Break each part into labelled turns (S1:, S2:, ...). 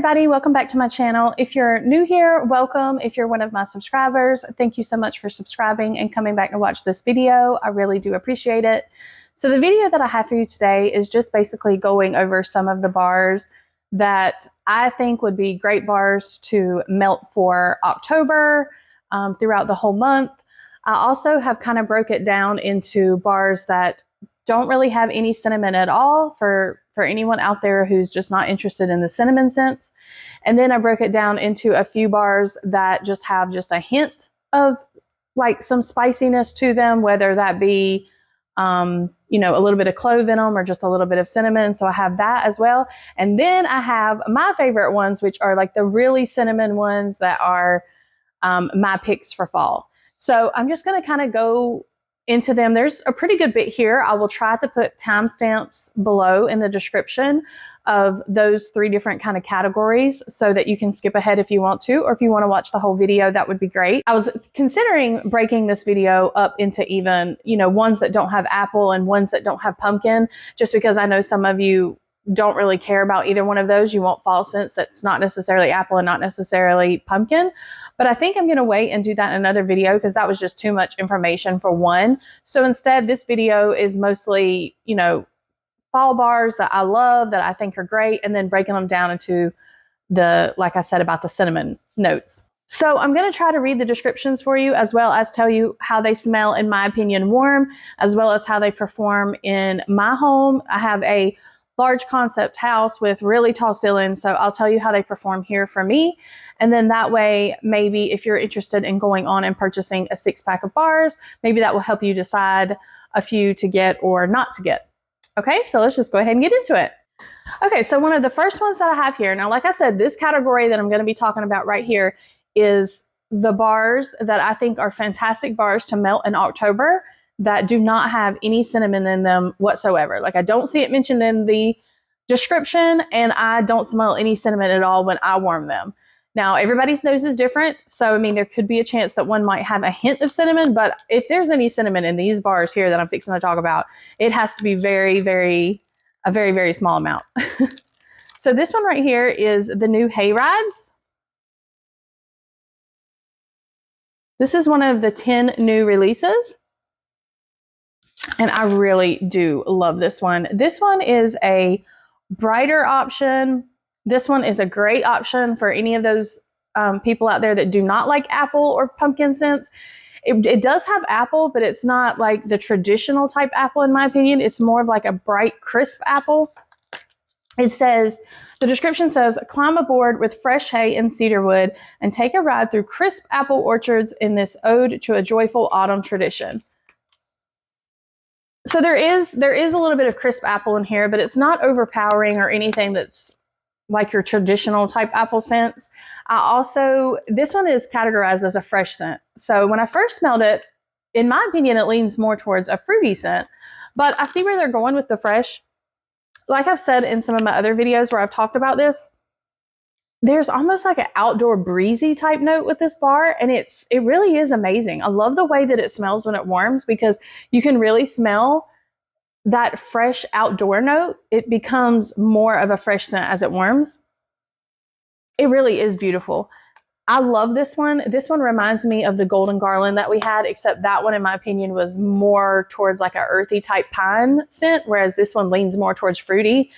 S1: everybody, welcome back to my channel. If you're new here, welcome. If you're one of my subscribers, thank you so much for subscribing and coming back to watch this video. I really do appreciate it. So the video that I have for you today is just basically going over some of the bars that I think would be great bars to melt for October throughout the whole month. I also have kind of broke it down into bars that don't really have any cinnamon at all for anyone out there who's just not interested in the cinnamon scents. And then I broke it down into a few bars that just have just a hint of like some spiciness to them, whether that be, you know, a little bit of clove in them or just a little bit of cinnamon. So I have that as well. And then I have my favorite ones, which are like the really cinnamon ones that are my picks for fall. So I'm just going to kind of go into them. There's a pretty good bit here. I will try to put timestamps below in the description of those three different kind of categories so that you can skip ahead if you want to, or if you want to watch the whole video, that would be great. I was considering breaking this video up into even, you know, ones that don't have apple and ones that don't have pumpkin, just because I know some of you don't really care about either one of those. You want fall scents that's not necessarily apple and not necessarily pumpkin. But I think I'm going to wait and do that in another video because that was just too much information for one. So instead, this video is mostly, you know, fall bars that I love, that I think are great, and then breaking them down into the, like I said, about the cinnamon notes. So I'm going to try to read the descriptions for you, as well as tell you how they smell, in my opinion, warm, as well as how they perform in my home. I have a large concept house with really tall ceilings, so I'll tell you how they perform here for me. And then that way, maybe if you're interested in going on and purchasing a 6-pack of bars, maybe that will help you decide a few to get or not to get. Okay, so let's just go ahead and get into it. Okay, so one of the first ones that I have here, now like I said, this category that I'm going to be talking about right here is the bars that I think are fantastic bars to melt in October that do not have any cinnamon in them whatsoever. Like, I don't see it mentioned in the description, and I don't smell any cinnamon at all when I warm them. Now, everybody's nose is different, so I mean, there could be a chance that one might have a hint of cinnamon, but if there's any cinnamon in these bars here that I'm fixing to talk about, it has to be a very, very small amount. So this one right here is the new Hay Rides. This is one of the 10 new releases, and I really do love this one. This one is a brighter option. This one is a great option for any of those people out there that do not like apple or pumpkin scents. It does have apple, but it's not like the traditional type apple, in my opinion. It's more of like a bright, crisp apple. It says, the description says, climb aboard with fresh hay and cedarwood and take a ride through crisp apple orchards in this ode to a joyful autumn tradition. So there is a little bit of crisp apple in here, but it's not overpowering or anything that's like your traditional type apple scents. This one is categorized as a fresh scent. So when I first smelled it, in my opinion, it leans more towards a fruity scent, but I see where they're going with the fresh. Like I've said in some of my other videos where I've talked about this, there's almost like an outdoor breezy type note with this bar, and it really is amazing. I love the way that it smells when it warms, because you can really smell that fresh outdoor note. It becomes more of a fresh scent as it warms. It really is beautiful. I love this one. This one reminds me of the Golden Garland that we had, except that one, in my opinion, was more towards like a earthy type pine scent, whereas this one leans more towards fruity.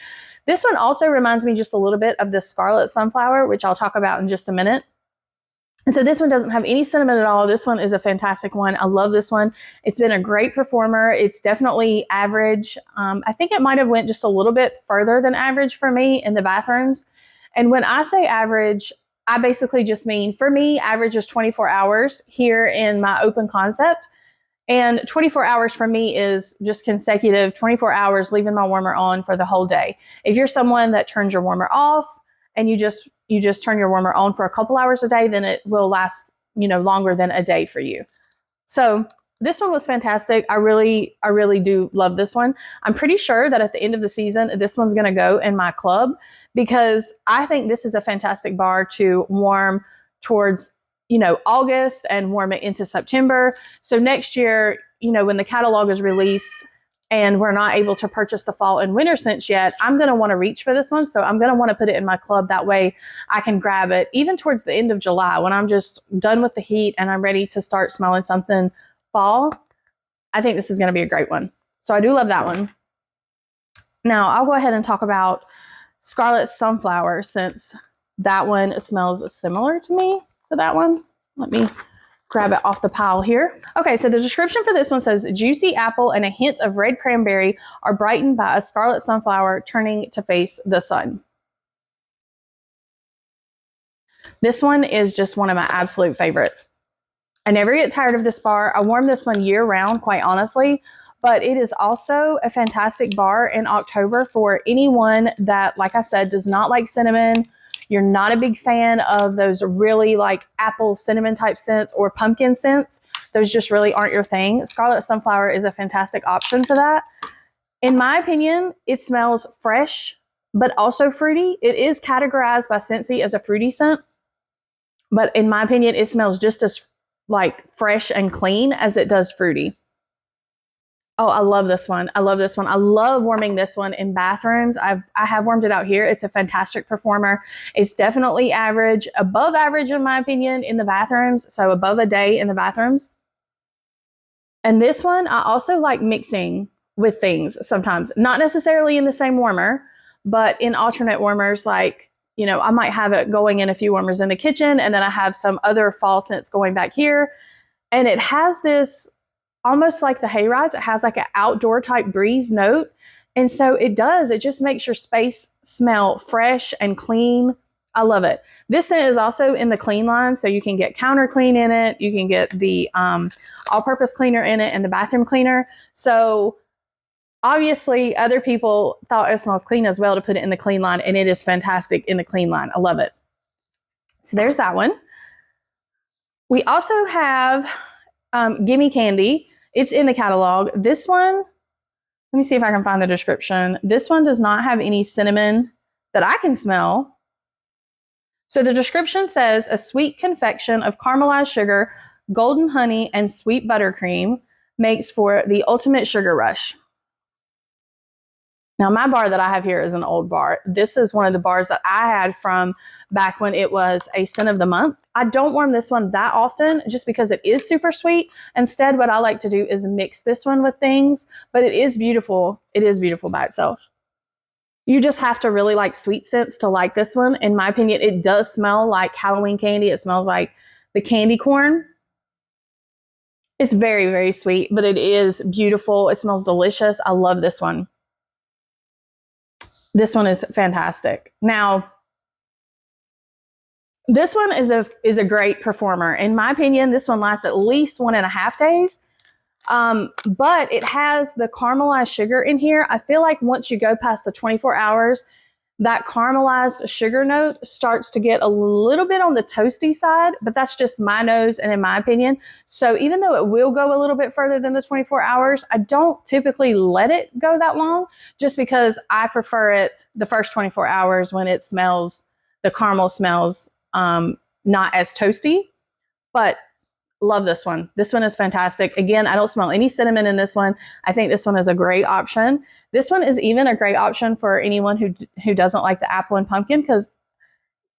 S1: This one also reminds me just a little bit of the Scarlet Sunflower, which I'll talk about in just a minute. And so this one doesn't have any cinnamon at all. This one is a fantastic one. I love this one. It's been a great performer. It's definitely average. I think it might have went just a little bit further than average for me in the bathrooms. And when I say average, I basically just mean, for me, average is 24 hours here in my open concept. And 24 hours for me is just consecutive 24 hours leaving my warmer on for the whole day. If you're someone that turns your warmer off and you just turn your warmer on for a couple hours a day, then it will last, you know, longer than a day for you. So this one was fantastic. I really do love this one. I'm pretty sure that at the end of the season, this one's going to go in my club, because I think this is a fantastic bar to warm towards, you know, August and warm it into September. So next year, you know, when the catalog is released, and we're not able to purchase the fall and winter scents yet, I'm going to want to reach for this one. So I'm going to want to put it in my club. That way I can grab it even towards the end of July when I'm just done with the heat and I'm ready to start smelling something fall. I think this is going to be a great one. So I do love that one. Now I'll go ahead and talk about Scarlet Sunflower, since that one smells similar to me to that one. Let me grab it off the pile here. Okay, so the description for this one says, juicy apple and a hint of red cranberry are brightened by a scarlet sunflower turning to face the sun. This one is just one of my absolute favorites. I never get tired of this bar. I warm this one year round, quite honestly, but it is also a fantastic bar in October for anyone that, like I said, does not like cinnamon. You're not a big fan of those really like apple cinnamon type scents or pumpkin scents. Those just really aren't your thing. Scarlet Sunflower is a fantastic option for that. In my opinion, it smells fresh, but also fruity. It is categorized by Scentsy as a fruity scent, but in my opinion, it smells just as like fresh and clean as it does fruity. Oh, I love this one. I love this one. I love warming this one in bathrooms. I have warmed it out here. It's a fantastic performer. It's definitely average, above average in my opinion, in the bathrooms. So above a day in the bathrooms. And this one, I also like mixing with things sometimes. Not necessarily in the same warmer, but in alternate warmers. Like, you know, I might have it going in a few warmers in the kitchen, and then I have some other fall scents going back here. And it has this, almost like the hayrides, it has like an outdoor type breeze note. And so it just makes your space smell fresh and clean. I love it. This scent is also in the clean line, so you can get counter clean in it. You can get the all-purpose cleaner in it and the bathroom cleaner. So obviously other people thought it smells clean as well to put it in the clean line, and it is fantastic in the clean line. I love it. So there's that one. We also have Gimme Candy. It's in the catalog. This one, let me see if I can find the description. This one does not have any cinnamon that I can smell. So the description says, a sweet confection of caramelized sugar, golden honey, and sweet buttercream makes for the ultimate sugar rush. Now, my bar that I have here is an old bar. This is one of the bars that I had from back when it was a scent of the month. I don't warm this one that often just because it is super sweet. Instead, what I like to do is mix this one with things, but it is beautiful. It is beautiful by itself. You just have to really like sweet scents to like this one. In my opinion, it does smell like Halloween candy. It smells like the candy corn. It's very, very sweet, but it is beautiful. It smells delicious. I love this one. This one is fantastic. Now, this one is a great performer. In my opinion, this one lasts at least 1.5 days. But it has the caramelized sugar in here. I feel like once you go past the 24 hours, that caramelized sugar note starts to get a little bit on the toasty side, but that's just my nose and in my opinion. So even though it will go a little bit further than the 24 hours, I don't typically let it go that long just because I prefer it the first 24 hours when it smells, the caramel smells not as toasty, but love this one. This one is fantastic. Again, I don't smell any cinnamon in this one. I think this one is a great option. This one is even a great option for anyone who doesn't like the apple and pumpkin, because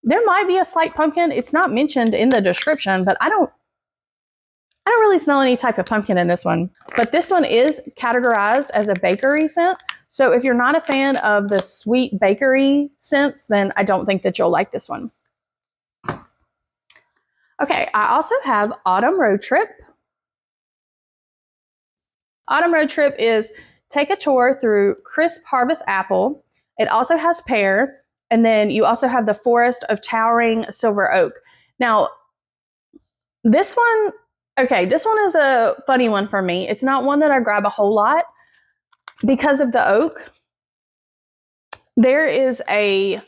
S1: there might be a slight pumpkin. It's not mentioned in the description, but I don't really smell any type of pumpkin in this one. But this one is categorized as a bakery scent. So if you're not a fan of the sweet bakery scents, then I don't think that you'll like this one. Okay, I also have Autumn Road Trip. Autumn Road Trip is take a tour through crisp harvest apple. It also has pear, and then you also have the forest of towering silver oak. Now, this one is a funny one for me. It's not one that I grab a whole lot because of the oak. There is a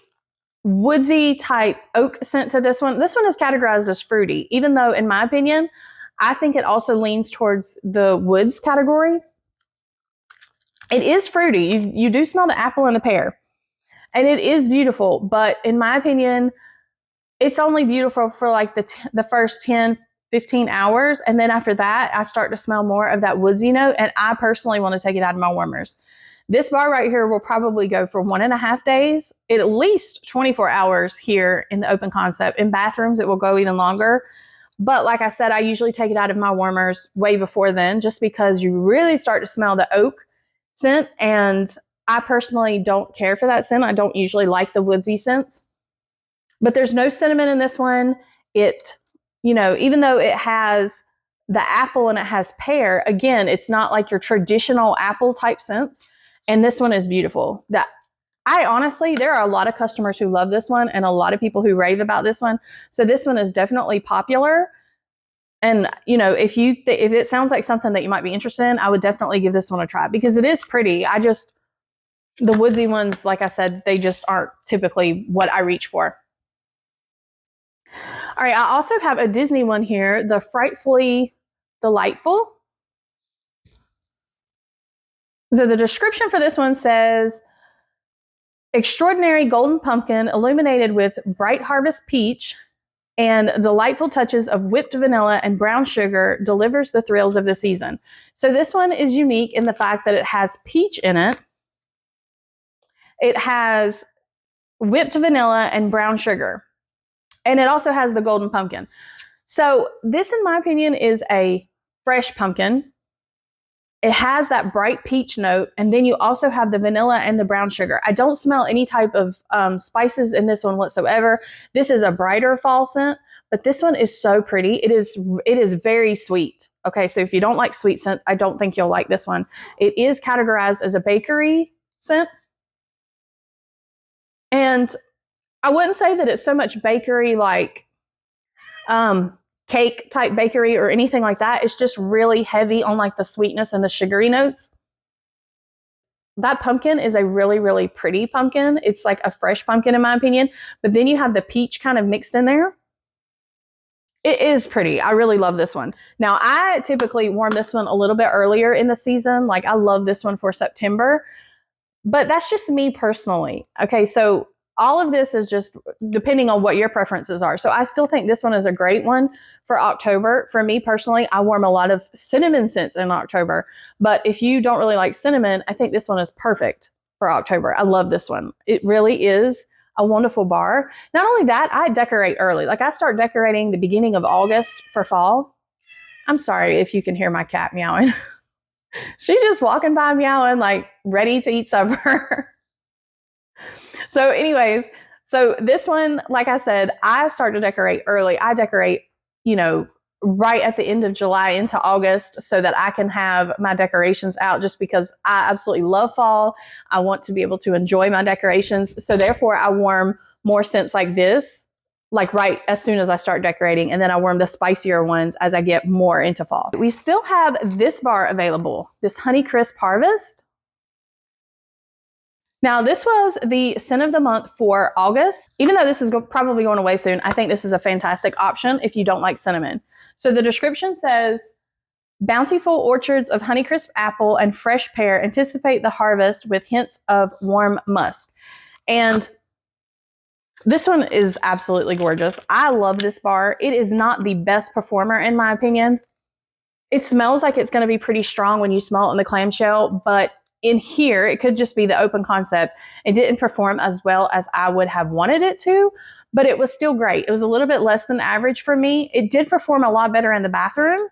S1: woodsy type oak scent to this one. This one is categorized as fruity, even though in my opinion, I think it also leans towards the woods category. It is fruity. You do smell the apple and the pear, and it is beautiful, but in my opinion, it's only beautiful for like the first 10 15 hours. And then after that, I start to smell more of that woodsy note. And I personally want to take it out of my warmers. This bar right here will probably go for 1.5 days, at least 24 hours here in the open concept. In bathrooms, it will go even longer. But like I said, I usually take it out of my warmers way before then, just because you really start to smell the oak scent. And I personally don't care for that scent. I don't usually like the woodsy scents. But there's no cinnamon in this one. It, even though it has the apple and it has pear, again, it's not like your traditional apple type scents. And this one is beautiful. I honestly, there are a lot of customers who love this one and a lot of people who rave about this one. So this one is definitely popular. And, if it sounds like something that you might be interested in, I would definitely give this one a try because it is pretty. The woodsy ones, like I said, they just aren't typically what I reach for. All right, I also have a Disney one here, the Frightfully Delightful. So the description for this one says, extraordinary golden pumpkin illuminated with bright harvest peach and delightful touches of whipped vanilla and brown sugar delivers the thrills of the season. So this one is unique in the fact that it has peach in it. It has whipped vanilla and brown sugar. And it also has the golden pumpkin. So this, in my opinion, is a fresh pumpkin. It has that bright peach note, and then you also have the vanilla and the brown sugar. I don't smell any type of spices in this one whatsoever. This is a brighter fall scent, but this one is so pretty. It is very sweet. Okay, so if you don't like sweet scents, I don't think you'll like this one. It is categorized as a bakery scent. And I wouldn't say that it's so much bakery like cake type bakery or anything like that. It's just really heavy on like the sweetness and the sugary notes. That pumpkin is a really, really pretty pumpkin. It's like a fresh pumpkin in my opinion, but then you have the peach kind of mixed in there. It is pretty. I really love this one. Now, I typically warm this one a little bit earlier in the season. Like I love this one for September, but that's just me personally. Okay, so all of this is just depending on what your preferences are. So I still think this one is a great one for October. For me personally, I warm a lot of cinnamon scents in October. But if you don't really like cinnamon, I think this one is perfect for October. I love this one. It really is a wonderful bar. Not only that, I decorate early. Like I start decorating the beginning of August for fall. I'm sorry if you can hear my cat meowing. She's just walking by meowing, like ready to eat supper. So anyways, so this one, like I said, I start to decorate early. I decorate, right at the end of July into August so that I can have my decorations out just because I absolutely love fall. I want to be able to enjoy my decorations. So therefore I warm more scents like this, like right as soon as I start decorating. And then I warm the spicier ones as I get more into fall. We still have this bar available, this Honeycrisp Harvest. Now, this was the scent of the month for August. Even though this is probably going away soon, I think this is a fantastic option if you don't like cinnamon. So the description says, bountiful orchards of Honeycrisp apple and fresh pear anticipate the harvest with hints of warm musk. And this one is absolutely gorgeous. I love this bar. It is not the best performer in my opinion. It smells like it's going to be pretty strong when you smell it in the clamshell, but in here, it could just be the open concept. It didn't perform as well as I would have wanted it to, but it was still great. It was a little bit less than average for me. It did perform a lot better in the bathroom,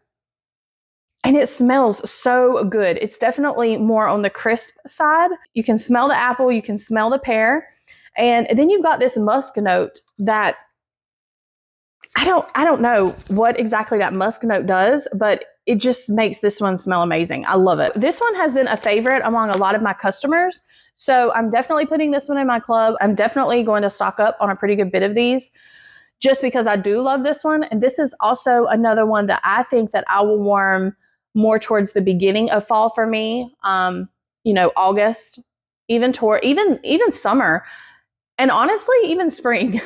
S1: and it smells so good. It's definitely more on the crisp side. You can smell the apple, you can smell the pear, and then you've got this musk note that I don't know what exactly that musk note does, but it just makes this one smell amazing. I love it. This one has been a favorite among a lot of my customers. So I'm definitely putting this one in my club. I'm definitely going to stock up on a pretty good bit of these just because I do love this one. And this is also another one that I think that I will warm more towards the beginning of fall for me. August, even summer, and honestly, even spring.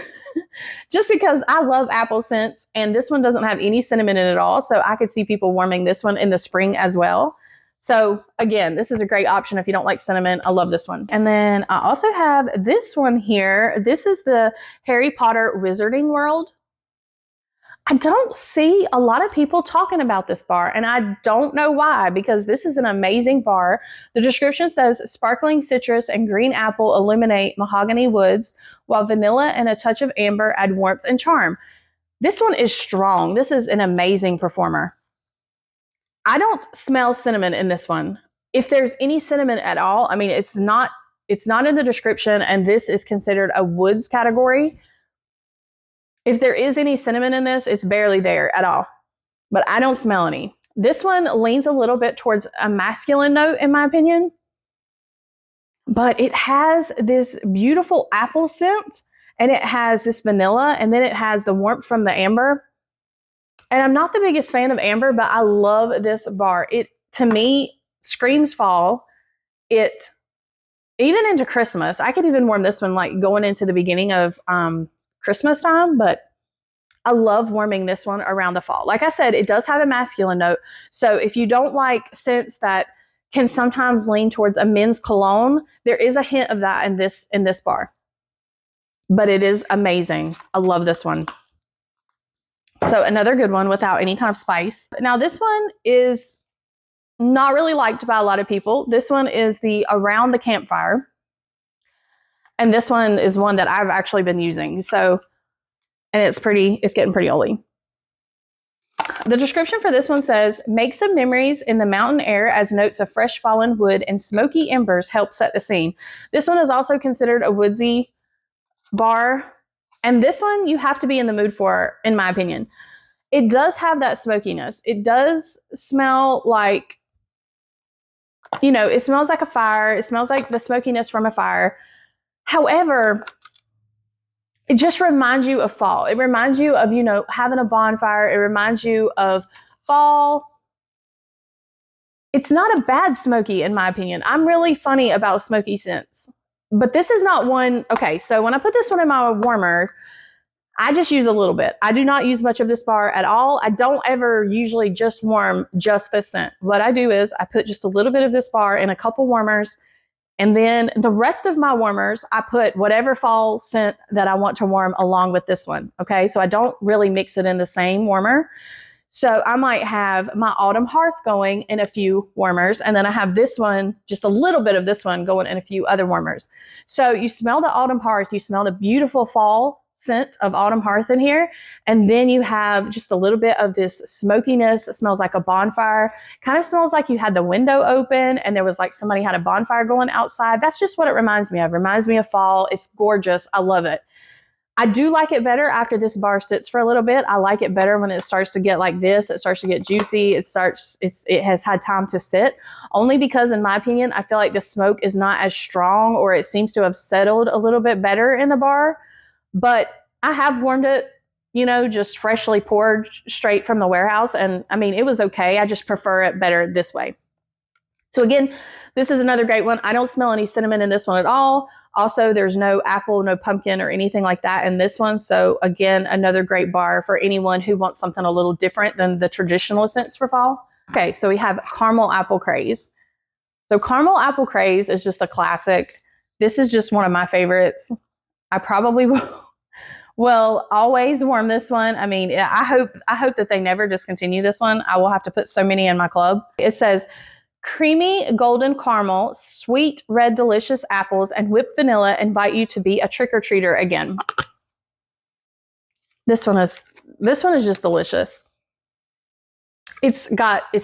S1: Just because I love apple scents, and this one doesn't have any cinnamon in it at all. So I could see people warming this one in the spring as well. So again, this is a great option if you don't like cinnamon. I love this one. And then I also have this one here. This is the Harry Potter Wizarding World. I don't see a lot of people talking about this bar, and I don't know why, because this is an amazing bar. The description says sparkling citrus and green apple illuminate mahogany woods, while vanilla and a touch of amber add warmth and charm. This one is strong. This is an amazing performer. I don't smell cinnamon in this one. If there's any cinnamon at all, I mean, it's not in the description, and this is considered a woods category. If there is any cinnamon in this, it's barely there at all, but I don't smell any. This one leans a little bit towards a masculine note, in my opinion, but it has this beautiful apple scent, and it has this vanilla, and then it has the warmth from the amber. And I'm not the biggest fan of amber, but I love this bar. It, to me, screams fall. It, even into Christmas, I could even warm this one like going into the beginning of Christmas time, but I love warming this one around the fall. Like I said, it does have a masculine note. So if you don't like scents that can sometimes lean towards a men's cologne, there is a hint of that in this bar. But it is amazing. I love this one. So another good one without any kind of spice. Now this one is not really liked by a lot of people. This one is the Around the Campfire. And this one is one that I've actually been using. So, and it's getting pretty oily. The description for this one says, make some memories in the mountain air as notes of fresh fallen wood and smoky embers help set the scene. This one is also considered a woodsy bar. And this one you have to be in the mood for, in my opinion. It does have that smokiness. It does smell like, you know, it smells like a fire. It smells like the smokiness from a fire. However, it just reminds you of fall. It reminds you of, you know, having a bonfire. It reminds you of fall. It's not a bad smoky, in my opinion. I'm really funny about smoky scents. But this is not one. Okay, so when I put this one in my warmer, I just use a little bit. I do not use much of this bar at all. I don't ever usually just warm just this scent. What I do is I put just a little bit of this bar in a couple warmers, and then the rest of my warmers, I put whatever fall scent that I want to warm along with this one. Okay, so I don't really mix it in the same warmer. So I might have my Autumn Hearth going in a few warmers, and then I have this one, just a little bit of this one going in a few other warmers. So you smell the Autumn Hearth, you smell the beautiful fall scent of Autumn Hearth in here, and then you have just a little bit of this smokiness. It smells like a bonfire. Kind of smells like you had the window open and there was like somebody had a bonfire going outside. That's just what it reminds me of. It reminds me of fall. It's gorgeous. I love it. I do like it better after this bar sits for a little bit. I like it better when it starts to get like this. It starts to get juicy. It has had time to sit, only because in my opinion, I feel like the smoke is not as strong, or it seems to have settled a little bit better in the bar. But I have warmed it, you know, just freshly poured straight from the warehouse. And I mean, it was okay. I just prefer it better this way. So again, this is another great one. I don't smell any cinnamon in this one at all. Also, there's no apple, no pumpkin or anything like that in this one. So again, another great bar for anyone who wants something a little different than the traditional scents for fall. Okay, so we have Caramel Apple Craze. So Caramel Apple Craze is just a classic. This is just one of my favorites. I probably will always warm this one. I mean, I hope that they never discontinue this one. I will have to put so many in my club. It says, creamy golden caramel, sweet red delicious apples, and whipped vanilla invite you to be a trick-or-treater again. This one is just delicious. It's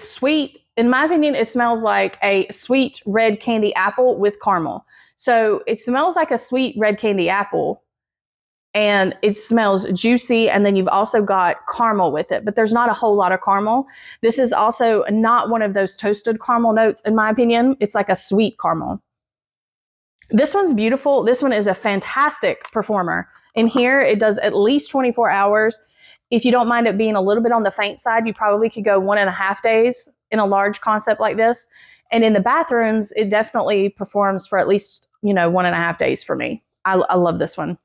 S1: sweet. In my opinion, it smells like a sweet red candy apple with caramel. So it smells like a sweet red candy apple, and it smells juicy, and then you've also got caramel with it, but there's not a whole lot of caramel. This is also not one of those toasted caramel notes, in my opinion. It's like a sweet caramel. This one's beautiful. This one is a fantastic performer. In here, it does at least 24 hours. If you don't mind it being a little bit on the faint side, you probably could go 1.5 days in a large concept like this. And in the bathrooms, it definitely performs for at least, 1.5 days for me. I love this one.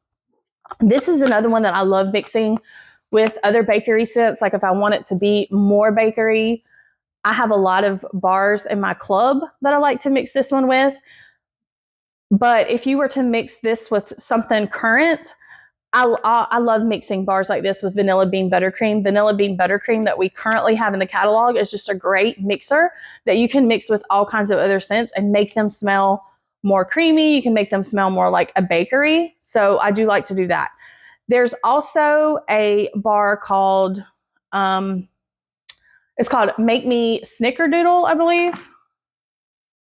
S1: This is another one that I love mixing with other bakery scents. Like if I want it to be more bakery, I have a lot of bars in my club that I like to mix this one with. But if you were to mix this with something current, I love mixing bars like this with vanilla bean buttercream. Vanilla bean buttercream that we currently have in the catalog is just a great mixer that you can mix with all kinds of other scents and make them smell more creamy. You can make them smell more like a bakery. So I do like to do that. There's also a bar called, it's called Make Me Snickerdoodle, I believe.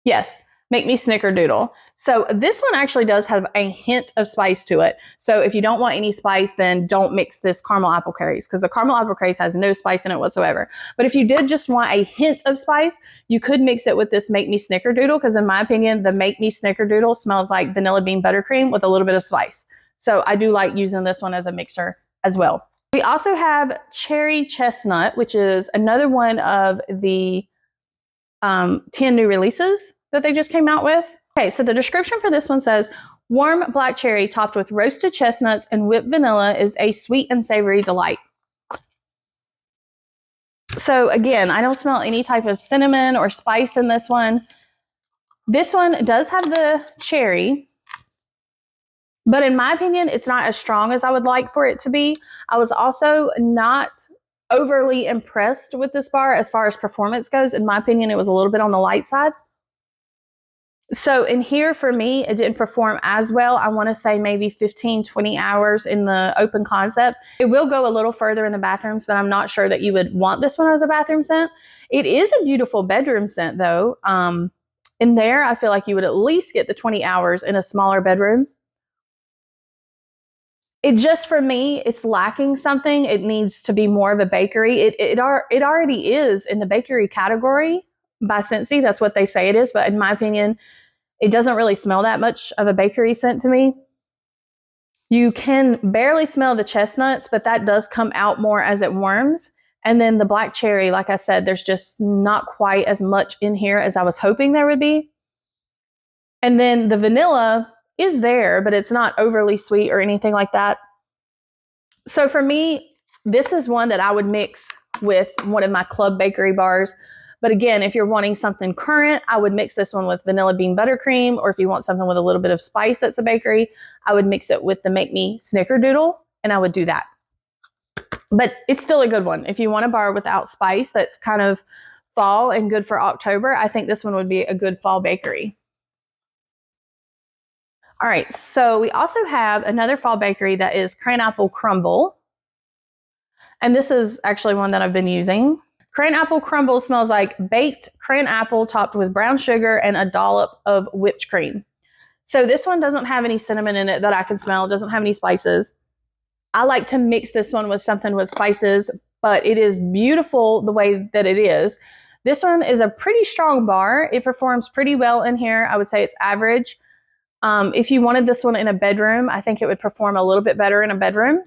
S1: Yes, Make Me Snickerdoodle. So this one actually does have a hint of spice to it. So if you don't want any spice, then don't mix this caramel apple craze, because the caramel apple craze has no spice in it whatsoever. But if you did just want a hint of spice, you could mix it with this Make Me Snickerdoodle, because in my opinion, the Make Me Snickerdoodle smells like vanilla bean buttercream with a little bit of spice. So I do like using this one as a mixer as well. We also have Cherry Chestnut, which is another one of the 10 new releases that they just came out with. Okay, so the description for this one says, warm black cherry topped with roasted chestnuts and whipped vanilla is a sweet and savory delight. So again, I don't smell any type of cinnamon or spice in this one. This one does have the cherry, but in my opinion, it's not as strong as I would like for it to be. I was also not overly impressed with this bar as far as performance goes. In my opinion, it was a little bit on the light side. So in here, for me, it didn't perform as well. I want to say maybe 15, 20 hours in the open concept. It will go a little further in the bathrooms, but I'm not sure that you would want this one as a bathroom scent. It is a beautiful bedroom scent, though. In there, I feel like you would at least get the 20 hours in a smaller bedroom. It just, for me, it's lacking something. It needs to be more of a bakery. It already is in the bakery category by Scentsy. That's what they say it is. But in my opinion, it doesn't really smell that much of a bakery scent to me. You can barely smell the chestnuts, but that does come out more as it warms. And then the black cherry, like I said, there's just not quite as much in here as I was hoping there would be. And then the vanilla is there, but it's not overly sweet or anything like that. So for me, this is one that I would mix with one of my club bakery bars. But again, if you're wanting something current, I would mix this one with vanilla bean buttercream. Or if you want something with a little bit of spice that's a bakery, I would mix it with the Make Me Snickerdoodle, and I would do that. But it's still a good one. If you want a bar without spice that's kind of fall and good for October, I think this one would be a good fall bakery. All right, so we also have another fall bakery that is Cran Apple Crumble. And this is actually one that I've been using. Cran Apple Crumble smells like baked cran apple topped with brown sugar and a dollop of whipped cream. So this one doesn't have any cinnamon in it that I can smell. It doesn't have any spices. I like to mix this one with something with spices, but it is beautiful the way that it is. This one is a pretty strong bar. It performs pretty well in here. I would say it's average. If you wanted this one in a bedroom, I think it would perform a little bit better in a bedroom.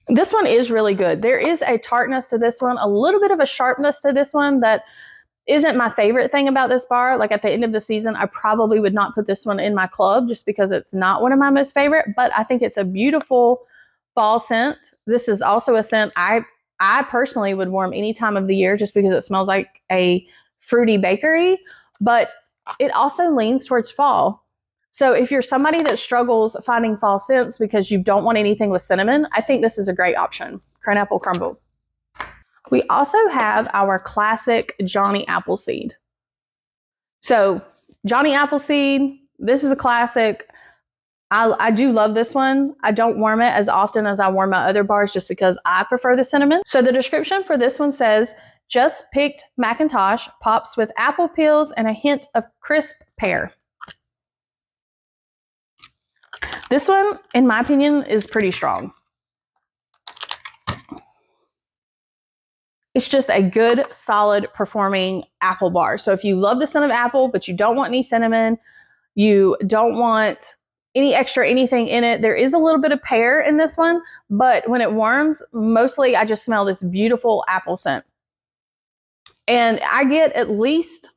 S1: This one is really good. There is a tartness to this one, a little bit of a sharpness to this one that isn't my favorite thing about this bar. Like at the end of the season, I probably would not put this one in my club just because it's not one of my most favorite, but I think it's a beautiful fall scent. This is also a scent I personally would warm any time of the year just because it smells like a fruity bakery, but it also leans towards fall. So if you're somebody that struggles finding fall scents because you don't want anything with cinnamon, I think this is a great option. Cran Apple Crumble. We also have our classic Johnny Appleseed. So Johnny Appleseed, this is a classic. I do love this one. I don't warm it as often as I warm my other bars just because I prefer the cinnamon. So the description for this one says, just picked Macintosh, pops with apple peels and a hint of crisp pear. This one, in my opinion, is pretty strong. It's just a good, solid performing apple bar. So if you love the scent of apple, but you don't want any cinnamon, you don't want any extra anything in it, there is a little bit of pear in this one, but when it warms, mostly I just smell this beautiful apple scent. And I get at least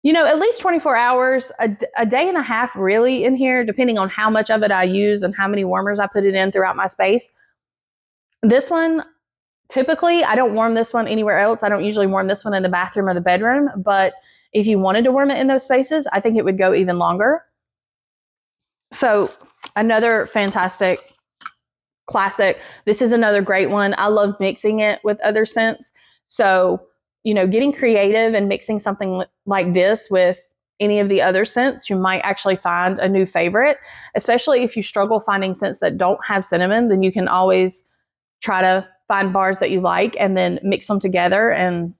S1: 24 hours, a day and a half really in here, depending on how much of it I use and how many warmers I put it in throughout my space. This one, typically, I don't warm this one anywhere else. I don't usually warm this one in the bathroom or the bedroom, but if you wanted to warm it in those spaces, I think it would go even longer. So another fantastic classic. This is another great one. I love mixing it with other scents. So, you know, getting creative and mixing something like this with any of the other scents, you might actually find a new favorite, especially if you struggle finding scents that don't have cinnamon, then you can always try to find bars that you like and then mix them together and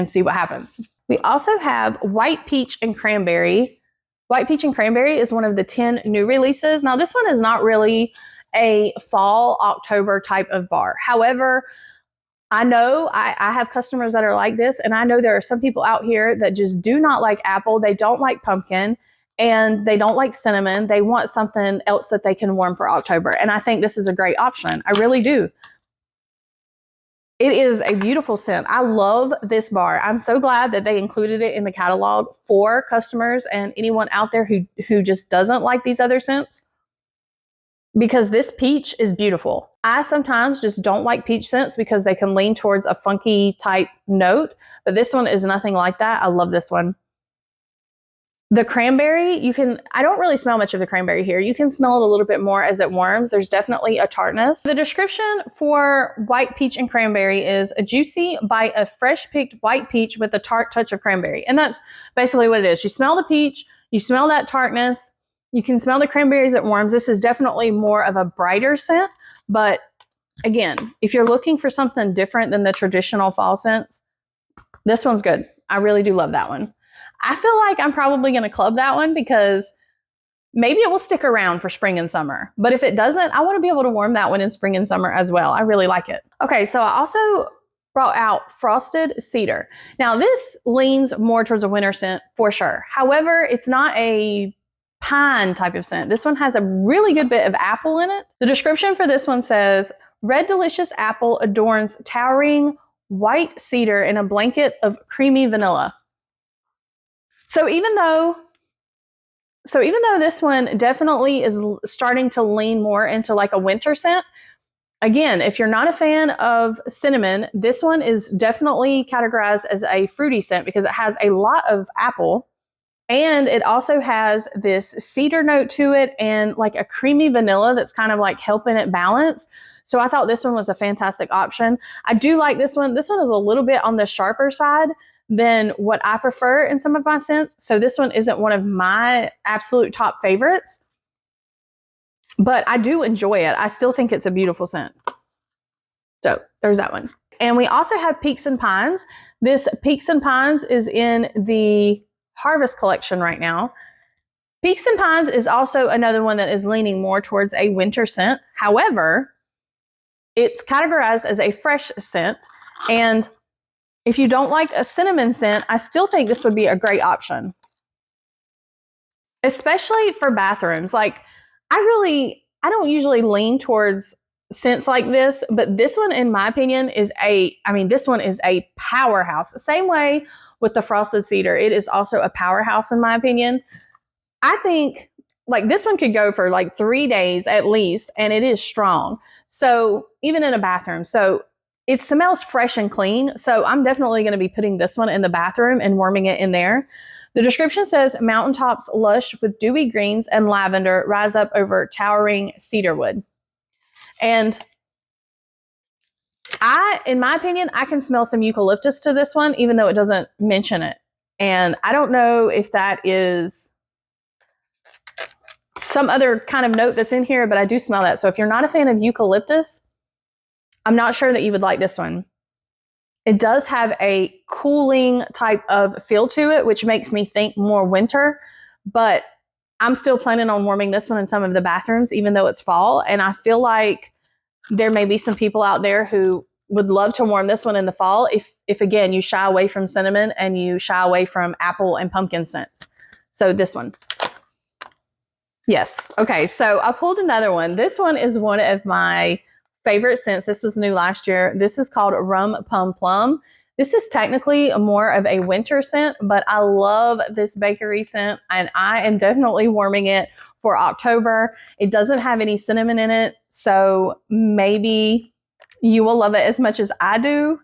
S1: see what happens. We also have White Peach and Cranberry. White Peach and Cranberry is one of the 10 new releases. Now, this one is not really a fall October type of bar. However, I know I have customers that are like this, and I know there are some people out here that just do not like apple. They don't like pumpkin, and they don't like cinnamon. They want something else that they can warm for October. And I think this is a great option. I really do. It is a beautiful scent. I love this bar. I'm so glad that they included it in the catalog for customers and anyone out there who just doesn't like these other scents, because this peach is beautiful. I sometimes just don't like peach scents because they can lean towards a funky type note, but this one is nothing like that. I love this one. The cranberry, I don't really smell much of the cranberry here. You can smell it a little bit more as it warms. There's definitely a tartness. The description for White Peach and Cranberry is a juicy bite of fresh picked white peach with a tart touch of cranberry. And that's basically what it is. You smell the peach, you smell that tartness, you can smell the cranberries as it warms. This is definitely more of a brighter scent, but again, if you're looking for something different than the traditional fall scents, this one's good. I really do love that one. I feel like I'm probably going to club that one because maybe it will stick around for spring and summer. But if it doesn't, I want to be able to warm that one in spring and summer as well. I really like it. Okay, so I also brought out Frosted Cedar. Now, this leans more towards a winter scent for sure. However, it's not a pine type of scent. This one has a really good bit of apple in it. The description for this one says, red delicious apple adorns towering white cedar in a blanket of creamy vanilla. So even though this one definitely is starting to lean more into like a winter scent, again, if you're not a fan of cinnamon, this one is definitely categorized as a fruity scent because it has a lot of apple, and it also has this cedar note to it and like a creamy vanilla that's kind of like helping it balance. So I thought this one was a fantastic option. I do like this one. This one is a little bit on the sharper side than what I prefer in some of my scents. So this one isn't one of my absolute top favorites, but I do enjoy it. I still think it's a beautiful scent. So there's that one. And we also have Peaks and Pines. This Peaks and Pines is in the Harvest collection right now. Peaks and Pines is also another one that is leaning more towards a winter scent. However, it's categorized as a fresh scent, and if you don't like a cinnamon scent, I still think this would be a great option, especially for bathrooms. Like, I don't usually lean towards scents like this, but this one, in my opinion, this one is a powerhouse. Same way with the Frosted Cedar. It is also a powerhouse, in my opinion. I think like this one could go for like 3 days at least, and it is strong. So even in a bathroom. So it smells fresh and clean, so I'm definitely going to be putting this one in the bathroom and warming it in there. The description says, mountaintops lush with dewy greens and lavender rise up over towering cedarwood. And in my opinion, I can smell some eucalyptus to this one, even though it doesn't mention it. And I don't know if that is some other kind of note that's in here, but I do smell that. So if you're not a fan of eucalyptus, I'm not sure that you would like this one. It does have a cooling type of feel to it, which makes me think more winter, but I'm still planning on warming this one in some of the bathrooms, even though it's fall. And I feel like there may be some people out there who would love to warm this one in the fall if again, you shy away from cinnamon and you shy away from apple and pumpkin scents. So this one. Yes. Okay, so I pulled another one. This one is one of my favorite scents. This was new last year. This is called Rum Pum Plum. This is technically more of a winter scent, but I love this bakery scent, and I am definitely warming it for October. It doesn't have any cinnamon in it, so maybe you will love it as much as I do.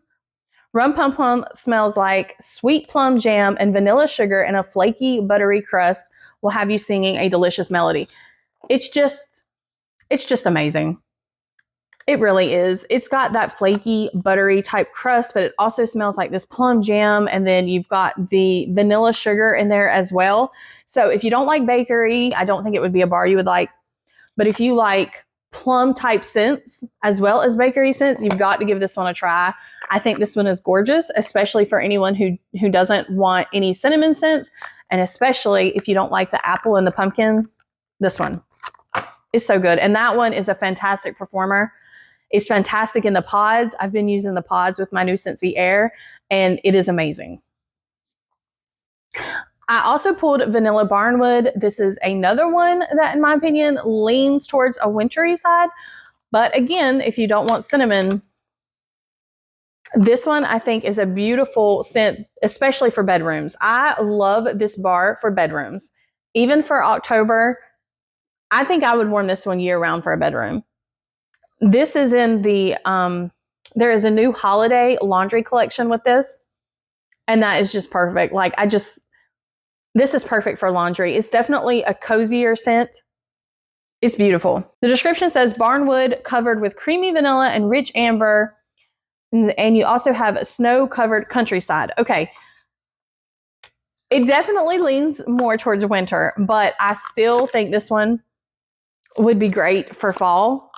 S1: Rum Pum Plum smells like sweet plum jam and vanilla sugar, and a flaky, buttery crust will have you singing a delicious melody. It's just amazing. It really is. It's got that flaky, buttery type crust, but it also smells like this plum jam. And then you've got the vanilla sugar in there as well. So if you don't like bakery, I don't think it would be a bar you would like. But if you like plum type scents as well as bakery scents, you've got to give this one a try. I think this one is gorgeous, especially for anyone who doesn't want any cinnamon scents. And especially if you don't like the apple and the pumpkin, this one is so good. And that one is a fantastic performer. It's fantastic in the pods. I've been using the pods with my new Scentsy Air, and it is amazing. I also pulled Vanilla Barnwood. This is another one that, in my opinion, leans towards a wintry side. But again, if you don't want cinnamon, this one I think is a beautiful scent, especially for bedrooms. I love this bar for bedrooms. Even for October, I think I would warm this one year round for a bedroom. This is in the, there is a new holiday laundry collection with this. And that is just perfect. Like this is perfect for laundry. It's definitely a cozier scent. It's beautiful. The description says Barnwood covered with creamy vanilla and rich amber. And you also have a snow-covered countryside. Okay. It definitely leans more towards winter, but I still think this one would be great for fall.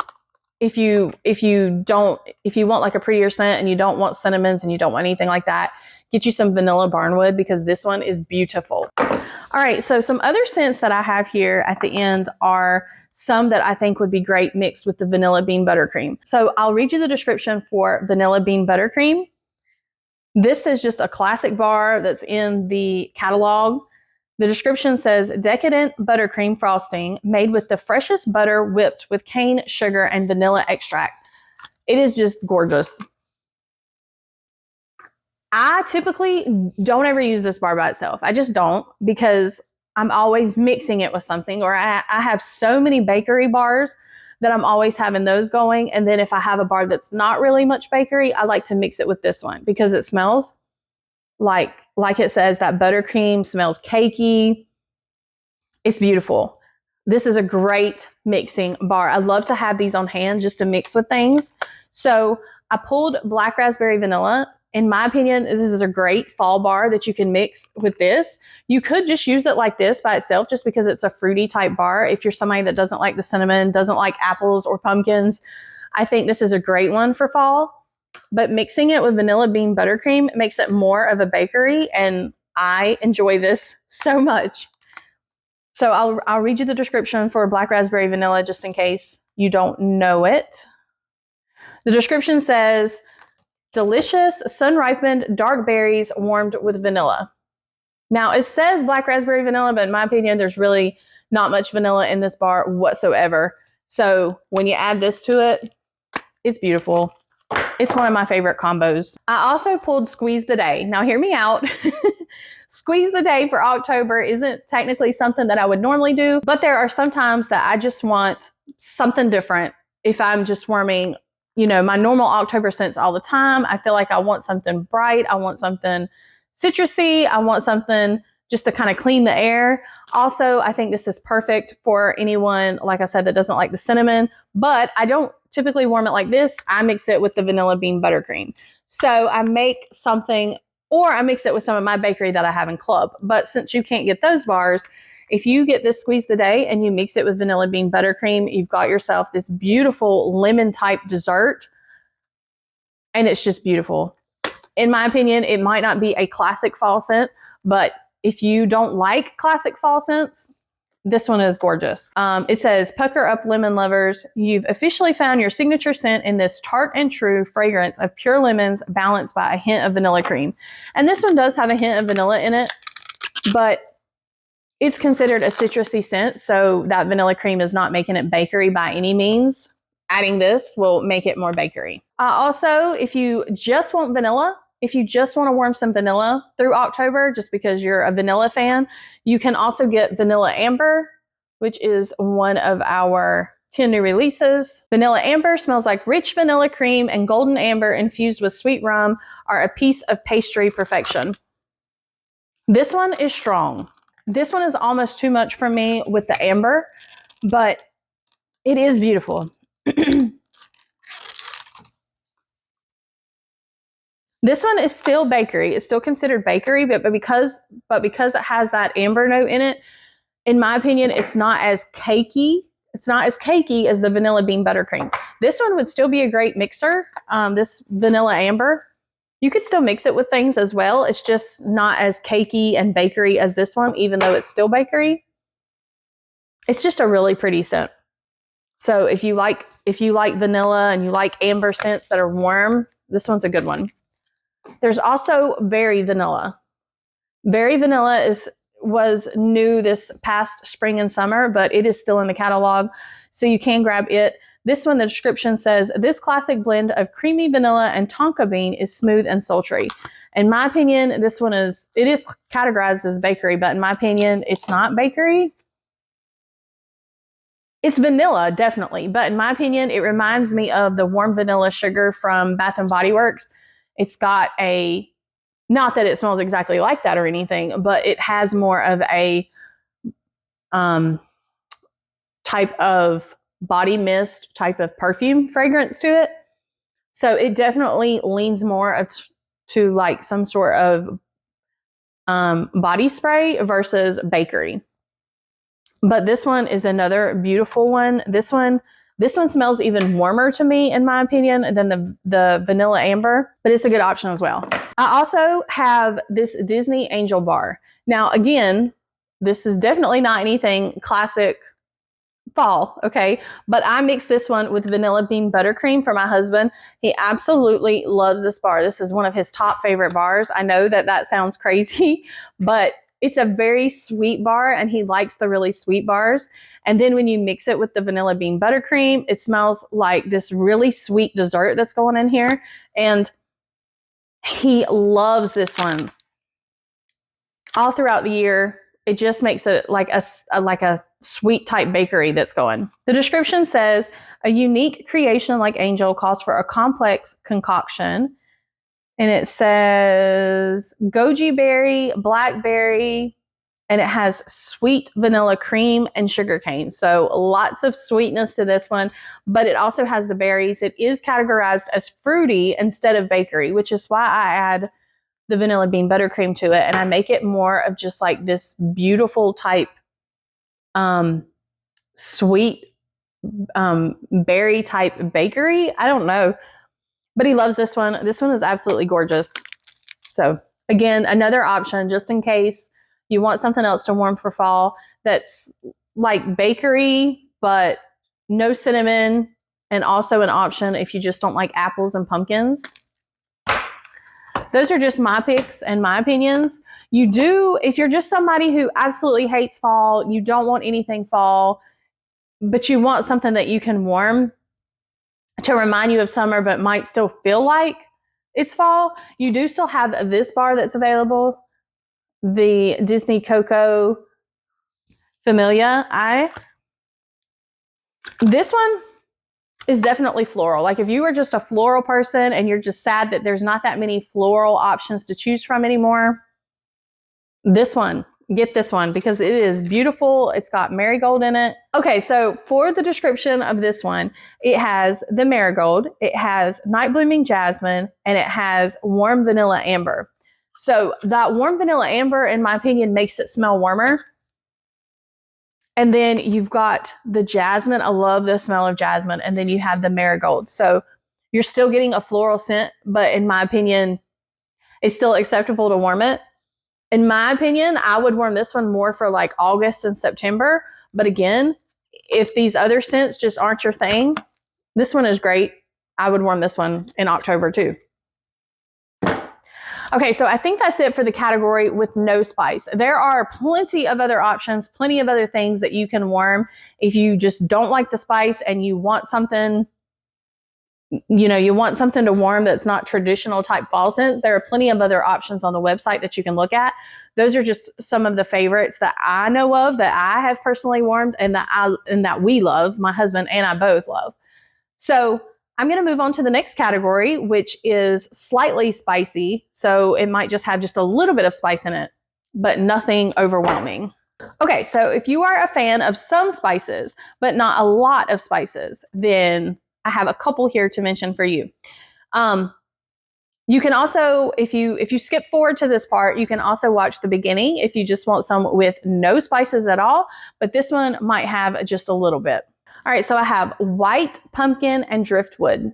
S1: If you want like a prettier scent and you don't want cinnamons and you don't want anything like that, get you some vanilla Barnwood because this one is beautiful. All right, so some other scents that I have here at the end are some that I think would be great mixed with the vanilla bean buttercream. So I'll read you the description for vanilla bean buttercream. This is just a classic bar that's in the catalog. The description says, decadent buttercream frosting made with the freshest butter whipped with cane sugar and vanilla extract. It is just gorgeous. I typically don't ever use this bar by itself. I just don't, because I'm always mixing it with something, or I have so many bakery bars that I'm always having those going. And then if I have a bar that's not really much bakery, I like to mix it with this one because it smells like it says, that buttercream smells cakey. It's beautiful. This is a great mixing bar. I love to have these on hand just to mix with things. So I pulled black raspberry vanilla. In my opinion, this is a great fall bar that you can mix with this. You could just use it like this by itself just because it's a fruity type bar. If you're somebody that doesn't like the cinnamon, doesn't like apples or pumpkins, I think this is a great one for fall. But mixing it with vanilla bean buttercream makes it more of a bakery, and I enjoy this so much. So I'll read you the description for black raspberry vanilla just in case you don't know it. The description says, delicious sun-ripened dark berries warmed with vanilla. Now it says black raspberry vanilla, but in my opinion, there's really not much vanilla in this bar whatsoever. So when you add this to it, it's beautiful. It's one of my favorite combos. I also pulled Squeeze the Day. Now hear me out. Squeeze the Day for October isn't technically something that I would normally do, but there are some times that I just want something different. If I'm just warming, my normal October scents all the time, I feel like I want something bright. I want something citrusy. I want something just to kind of clean the air. Also, I think this is perfect for anyone, like I said, that doesn't like the cinnamon, but I don't typically warm it like this. I mix it with the vanilla bean buttercream. So I make something, or I mix it with some of my bakery that I have in Club. But since you can't get those bars, if you get this Squeeze the Day and you mix it with vanilla bean buttercream, you've got yourself this beautiful lemon type dessert. And it's just beautiful. In my opinion, it might not be a classic fall scent, but if you don't like classic fall scents, this one is gorgeous. It says, pucker up lemon lovers. You've officially found your signature scent in this tart and true fragrance of pure lemons balanced by a hint of vanilla cream. And this one does have a hint of vanilla in it, but it's considered a citrusy scent. So that vanilla cream is not making it bakery by any means. Adding this will make it more bakery. Also, if you just want vanilla, if you just want to warm some vanilla through October, just because you're a vanilla fan, you can also get Vanilla Amber, which is one of our 10 new releases. Vanilla Amber smells like rich vanilla cream, and golden amber infused with sweet rum are a piece of pastry perfection. This one is strong. This one is almost too much for me with the amber. but it is beautiful. This one is still bakery. It's still considered bakery, but because it has that amber note in it, in my opinion, it's not as cakey. It's not as cakey as the vanilla bean buttercream. This one would still be a great mixer. This vanilla amber, you could still mix it with things as well. It's just not as cakey and bakery as this one, even though it's still bakery. It's just a really pretty scent. So if you like vanilla and you like amber scents that are warm, this one's a good one. There's also Berry Vanilla. Berry Vanilla was new this past spring and summer, but it is still in the catalog, so you can grab it. This one, the description says, this classic blend of creamy vanilla and tonka bean is smooth and sultry. In my opinion, this one it is categorized as bakery, but in my opinion, it's not bakery. It's vanilla, definitely, but in my opinion, it reminds me of the warm vanilla sugar from Bath & Body Works. It's got not that it smells exactly like that or anything, but it has more of a type of body mist, type of perfume fragrance to it. So it definitely leans more to like some sort of body spray versus bakery. But this one is another beautiful one. This one smells even warmer to me, in my opinion, than the vanilla amber, but it's a good option as well. I also have this Disney Angel Bar. Now, again, this is definitely not anything classic fall, okay? But I mixed this one with vanilla bean buttercream for my husband. He absolutely loves this bar. This is one of his top favorite bars. I know that sounds crazy, but it's a very sweet bar, and he likes the really sweet bars. And then when you mix it with the vanilla bean buttercream, it smells like this really sweet dessert that's going in here. And he loves this one. All throughout the year, it just makes it like a sweet type bakery that's going. The description says, a unique creation like Angel calls for a complex concoction. And it says goji berry, blackberry, and it has sweet vanilla cream and sugar cane. So lots of sweetness to this one, but it also has the berries. It is categorized as fruity instead of bakery, which is why I add the vanilla bean buttercream to it. And I make it more of just like this beautiful type sweet berry type bakery. I don't know. But he loves this one. This one is absolutely gorgeous. So again, another option just in case you want something else to warm for fall that's like bakery, but no cinnamon, and also an option if you just don't like apples and pumpkins. Those are just my picks and my opinions. If you're just somebody who absolutely hates fall, you don't want anything fall, but you want something that you can warm to remind you of summer, but might still feel like it's fall, you do still have this bar that's available, the Disney Cocoa Familia. This one is definitely floral. Like if you were just a floral person and you're just sad that there's not that many floral options to choose from anymore, get this one because it is beautiful. It's got marigold in it. Okay, so for the description of this one, it has the marigold, it has night blooming jasmine, and it has warm vanilla amber. So that warm vanilla amber, in my opinion, makes it smell warmer. And then you've got the jasmine. I love the smell of jasmine. And then you have the marigold. So you're still getting a floral scent, but in my opinion, it's still acceptable to warm it. In my opinion, I would warm this one more for like August and September. But again, if these other scents just aren't your thing, this one is great. I would warm this one in October too. Okay, so I think that's it for the category with no spice. There are plenty of other options, plenty of other things that you can warm if you just don't like the spice and you want something, you want something to warm that's not traditional type fall scents. There are plenty of other options on the website that you can look at. Those are just some of the favorites that I know of, that I have personally warmed, and that we love, my husband and I both love. So I'm going to move on to the next category, which is slightly spicy. So it might just have just a little bit of spice in it, but nothing overwhelming. Okay, so if you are a fan of some spices, but not a lot of spices, then I have a couple here to mention for you. You can also, if you skip forward to this part, you can also watch the beginning if you just want some with no spices at all, but this one might have just a little bit. All right, so I have white pumpkin and driftwood.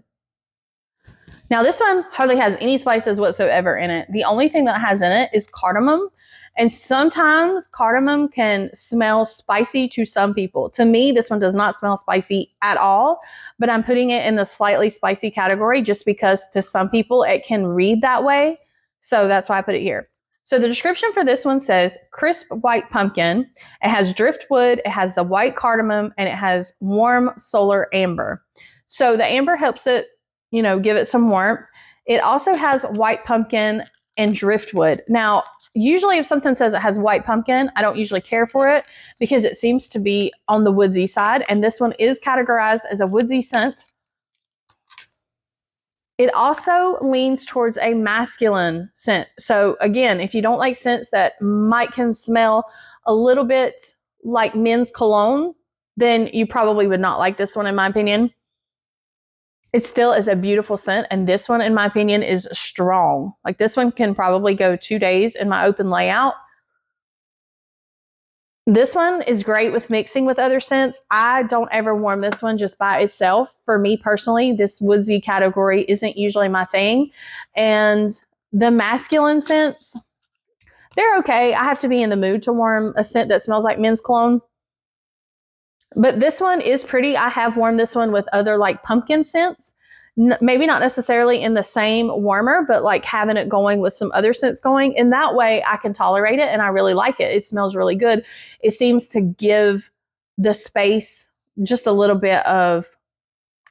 S1: Now this one hardly has any spices whatsoever in it. The only thing that has in it is cardamom. And sometimes cardamom can smell spicy to some people. To me, this one does not smell spicy at all, but I'm putting it in the slightly spicy category just because to some people it can read that way. So that's why I put it here. So the description for this one says crisp white pumpkin. It has driftwood, it has the white cardamom, and it has warm solar amber. So the amber helps it, give it some warmth. It also has white pumpkin and driftwood. Now, usually if something says it has white pumpkin, I don't usually care for it because it seems to be on the woodsy side. And this one is categorized as a woodsy scent. It also leans towards a masculine scent. So again, if you don't like scents that can smell a little bit like men's cologne, then you probably would not like this one, in my opinion. It still is a beautiful scent, and this one, in my opinion, is strong. Like this one can probably go 2 days in my open layout. This one is great with mixing with other scents. I don't ever warm this one just by itself. For me personally, this woodsy category isn't usually my thing. And the masculine scents, they're okay. I have to be in the mood to warm a scent that smells like men's cologne. But this one is pretty. I have warmed this one with other like pumpkin scents. Maybe not necessarily in the same warmer, but like having it going with some other scents going. In that way, I can tolerate it and I really like it. It smells really good. It seems to give the space just a little bit of,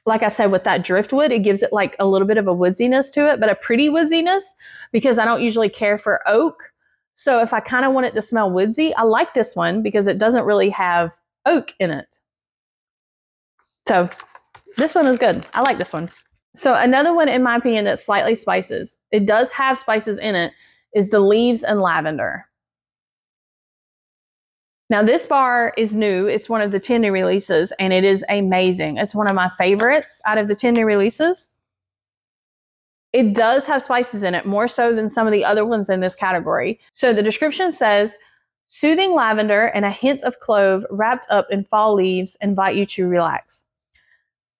S1: like I said, with that driftwood, it gives it like a little bit of a woodsiness to it, but a pretty woodsiness because I don't usually care for oak. So if I kind of want it to smell woodsy, I like this one because it doesn't really have oak in it. So this one is good. I like this one. So another one, in my opinion, that's slightly spices, it does have spices in it, is the leaves and lavender. Now this bar is new. It's one of the 10 new releases and it is amazing. It's one of my favorites out of the 10 new releases. It does have spices in it, more so than some of the other ones in this category. So the description says, soothing lavender and a hint of clove wrapped up in fall leaves invite you to relax.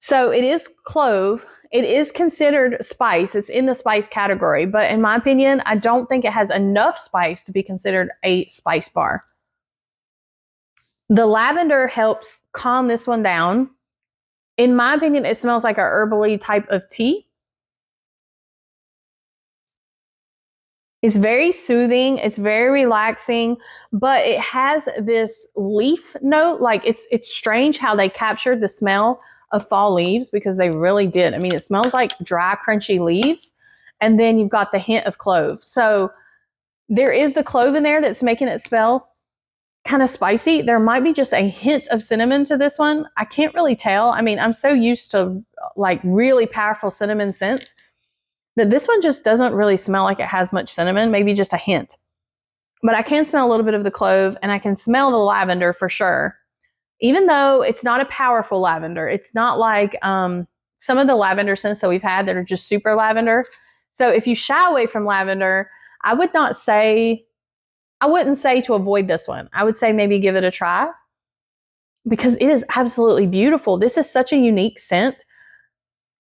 S1: So it is clove. It is considered spice. It's in the spice category, but in my opinion, I don't think it has enough spice to be considered a spice bar. The lavender helps calm this one down. In my opinion, it smells like a herbally type of tea. It's very soothing. It's very relaxing, but it has this leaf note. Like it's strange how they captured the smell of fall leaves because they really did. I mean, it smells like dry, crunchy leaves. And then you've got the hint of clove. So there is the clove in there that's making it smell kind of spicy. There might be just a hint of cinnamon to this one. I can't really tell. I mean, I'm so used to like really powerful cinnamon scents that this one just doesn't really smell like it has much cinnamon, maybe just a hint. But I can smell a little bit of the clove and I can smell the lavender for sure. Even though it's not a powerful lavender, it's not like some of the lavender scents that we've had that are just super lavender. So if you shy away from lavender, I wouldn't say to avoid this one. I would say maybe give it a try because it is absolutely beautiful. This is such a unique scent.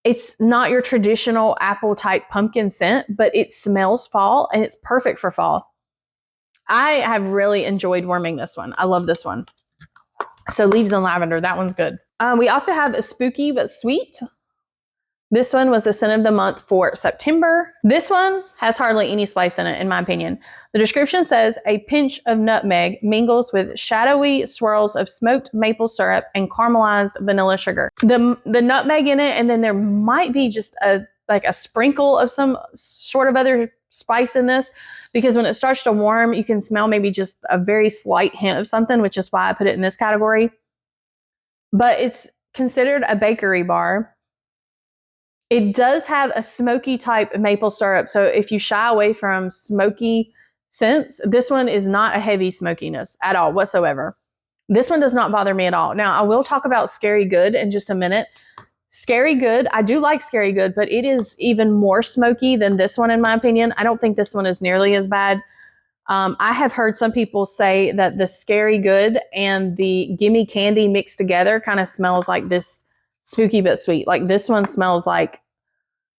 S1: It's not your traditional apple type pumpkin scent, but it smells fall and it's perfect for fall. I have really enjoyed warming this one. I love this one. So leaves and lavender, that one's good. We also have a spooky but sweet. This one was the scent of the month for September. This one has hardly any spice in it, in my opinion. The description says, a pinch of nutmeg mingles with shadowy swirls of smoked maple syrup and caramelized vanilla sugar. The nutmeg in it, and then there might be just a sprinkle of some sort of other spice in this, because when it starts to warm, you can smell maybe just a very slight hint of something, which is why I put it in this category. But it's considered a bakery bar. It does have a smoky type maple syrup. So if you shy away from smoky scents, this one is not a heavy smokiness at all whatsoever. This one does not bother me at all. Now, I will talk about Scary Good in just a minute. Scary Good, I do like Scary Good, but it is even more smoky than this one in my opinion. I don't think this one is nearly as bad. I have heard some people say that the Scary Good and the Gimme Candy mixed together kind of smells like this spooky but sweet. Like this one smells like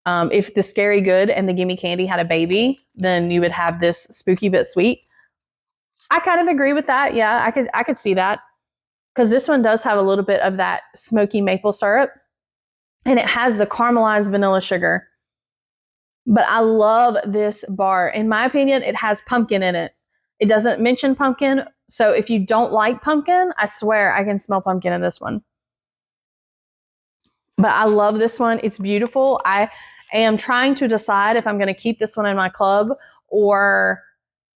S1: if the Scary Good and the Gimme Candy had a baby, then you would have this spooky but sweet. I kind of agree with that. Yeah, I could see that, because this one does have a little bit of that smoky maple syrup, and it has the caramelized vanilla sugar. But I love this bar. In my opinion, it has pumpkin in it. It doesn't mention pumpkin, so if you don't like pumpkin, I swear I can smell pumpkin in this one. But I love this one. It's beautiful. I am trying to decide if I'm going to keep this one in my club or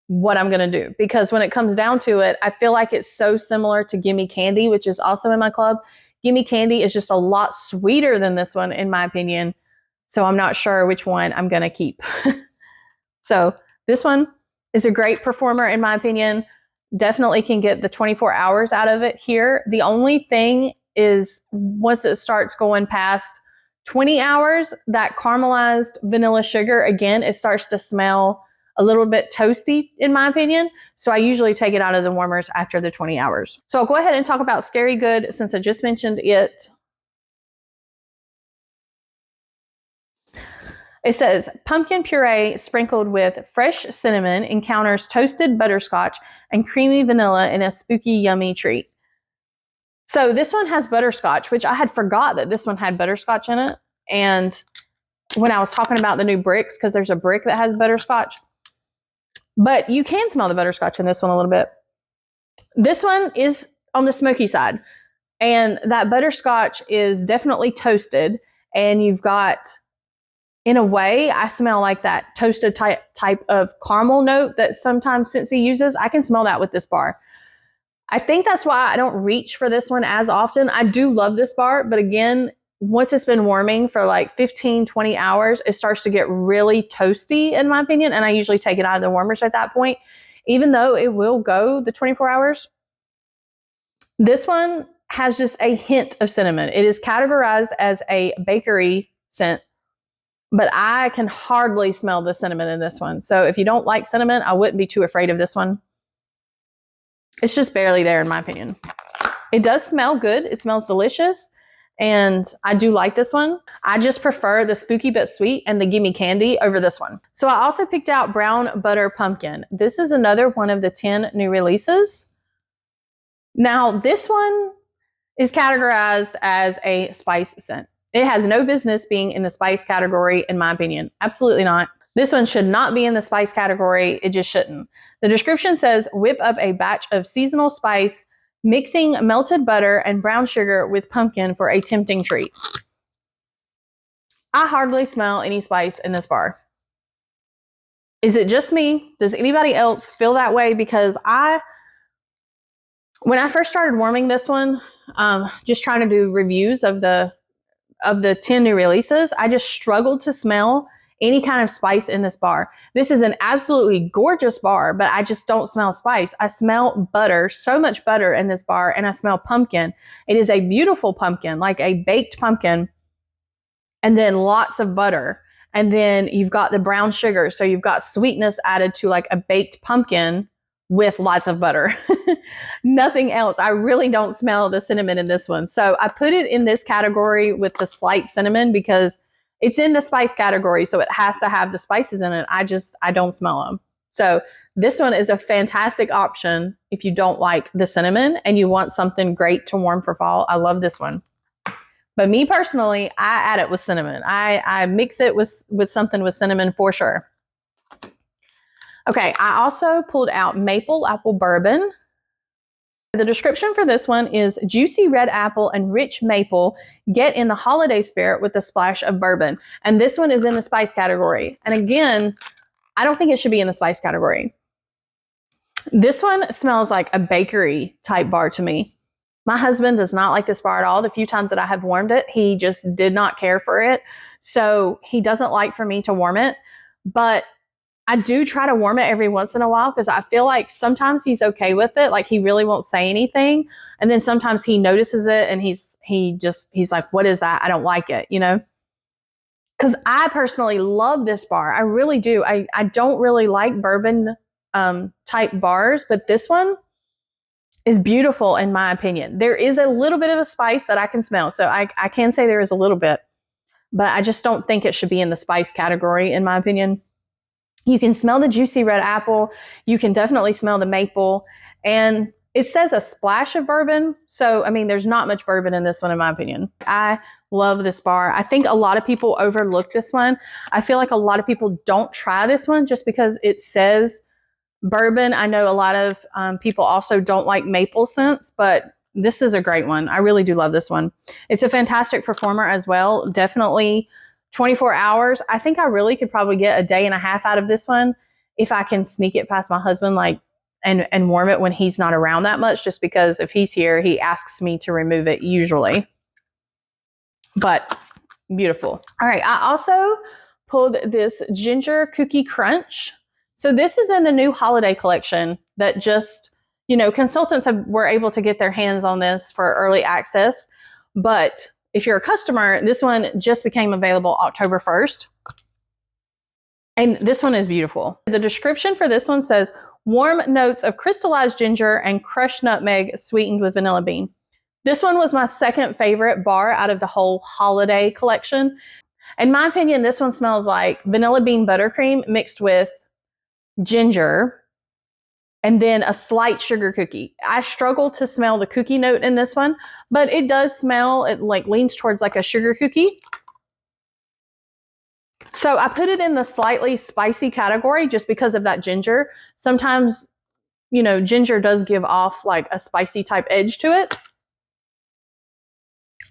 S1: what I'm going to do, because when it comes down to it, I feel like it's so similar to Gimme Candy, which is also in my club. Gimme Candy is just a lot sweeter than this one, in my opinion. So I'm not sure which one I'm going to keep. So this one is a great performer, in my opinion. Definitely can get the 24 hours out of it here. The only thing is, once it starts going past 20 hours, that caramelized vanilla sugar, again, it starts to smell a little bit toasty, in my opinion. So I usually take it out of the warmers after the 20 hours. So I'll go ahead and talk about Scary Good since I just mentioned it. It says, pumpkin puree sprinkled with fresh cinnamon encounters toasted butterscotch and creamy vanilla in a spooky, yummy treat. So this one has butterscotch, which I had forgot that this one had butterscotch in it. And when I was talking about the new bricks, because there's a brick that has butterscotch, but you can smell the butterscotch in this one a little bit. This one is on the smoky side, and that butterscotch is definitely toasted, and you've got, in a way, I smell like that toasted type of caramel note that sometimes Scentsy uses. I can smell that with this bar. I think that's why I don't reach for this one as often. I do love this bar, but again, once it's been warming for like 15, 20 hours, it starts to get really toasty, in my opinion, and I usually take it out of the warmers at that point, even though it will go the 24 hours. This one has just a hint of cinnamon. It is categorized as a bakery scent, but I can hardly smell the cinnamon in this one. So if you don't like cinnamon, I wouldn't be too afraid of this one. It's just barely there, in my opinion. It does smell good. It smells delicious. And I do like this one. I just prefer the Spooky But Sweet and the Gimme Candy over this one. So I also picked out Brown Butter Pumpkin. This is another one of the 10 new releases. Now, this one is categorized as a spice scent. It has no business being in the spice category, in my opinion. Absolutely not. This one should not be in the spice category. It just shouldn't. The description says, whip up a batch of seasonal spice, mixing melted butter and brown sugar with pumpkin for a tempting treat. I hardly smell any spice in this bar. Is it just me? Does anybody else feel that way? Because when I first started warming this one, just trying to do reviews of the 10 new releases, I just struggled to smell any kind of spice in this bar. This is an absolutely gorgeous bar, but I just don't smell spice. I smell butter, so much butter in this bar, and I smell pumpkin. It is a beautiful pumpkin, like a baked pumpkin, and then lots of butter. And then you've got the brown sugar, so you've got sweetness added to like a baked pumpkin with lots of butter. Nothing else. I really don't smell the cinnamon in this one. So I put it in this category with the slight cinnamon because it's in the spice category, so it has to have the spices in it. I don't smell them. So this one is a fantastic option if you don't like the cinnamon and you want something great to warm for fall. I love this one. But me personally, I add it with cinnamon. I mix it with something with cinnamon for sure. Okay, I also pulled out Maple Apple Bourbon. The description for this one is juicy red apple and rich maple. Get in the holiday spirit with a splash of bourbon. And this one is in the spice category. And again, I don't think it should be in the spice category. This one smells like a bakery type bar to me. My husband does not like this bar at all. The few times that I have warmed it, he just did not care for it. So he doesn't like for me to warm it. But I do try to warm it every once in a while because I feel like sometimes he's okay with it. Like he really won't say anything. And then sometimes he notices it and he's like, what is that? I don't like it, you know? Because I personally love this bar. I really do. I don't really like bourbon type bars, but this one is beautiful in my opinion. There is a little bit of a spice that I can smell. So I can say there is a little bit, but I just don't think it should be in the spice category in my opinion. You can smell the juicy red apple. You can definitely smell the maple. And it says a splash of bourbon. So, I mean, there's not much bourbon in this one, in my opinion. I love this bar. I think a lot of people overlook this one. I feel like a lot of people don't try this one just because it says bourbon. I know a lot of people also don't like maple scents, but this is a great one. I really do love this one. It's a fantastic performer as well. Definitely 24 hours. I think I really could probably get a day and a half out of this one if I can sneak it past my husband, like, and warm it when he's not around that much, just because if he's here, he asks me to remove it usually. But beautiful. All right. I also pulled this ginger cookie crunch. So this is in the new holiday collection that just, you know, consultants were able to get their hands on this for early access. But if you're a customer, this one just became available October 1st. And this one is beautiful. The description for this one says, warm notes of crystallized ginger and crushed nutmeg sweetened with vanilla bean. This one was my second favorite bar out of the whole holiday collection. In my opinion, this one smells like vanilla bean buttercream mixed with ginger and then a slight sugar cookie. I struggle to smell the cookie note in this one, but it does smell, it like leans towards like a sugar cookie. So I put it in the slightly spicy category just because of that ginger. Sometimes, you know, ginger does give off like a spicy type edge to it.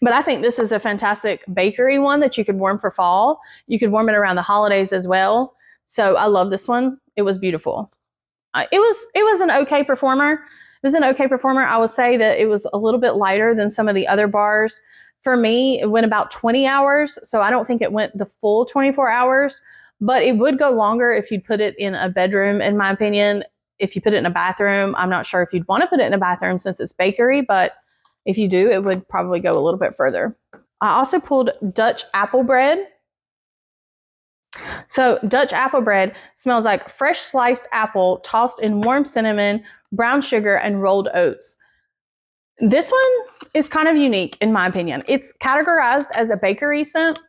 S1: But I think this is a fantastic bakery one that you could warm for fall. You could warm it around the holidays as well. So I love this one. It was beautiful. It was an okay performer. It was an okay performer. I would say that it was a little bit lighter than some of the other bars. For me, it went about 20 hours. So I don't think it went the full 24 hours, but it would go longer if you'd put it in a bedroom, in my opinion. If you put it in a bathroom, I'm not sure if you'd want to put it in a bathroom since it's bakery, but if you do, it would probably go a little bit further. I also pulled Dutch apple bread. So Dutch apple bread smells like fresh sliced apple tossed in warm cinnamon, brown sugar, and rolled oats. This one is kind of unique in my opinion. It's categorized as a bakery scent.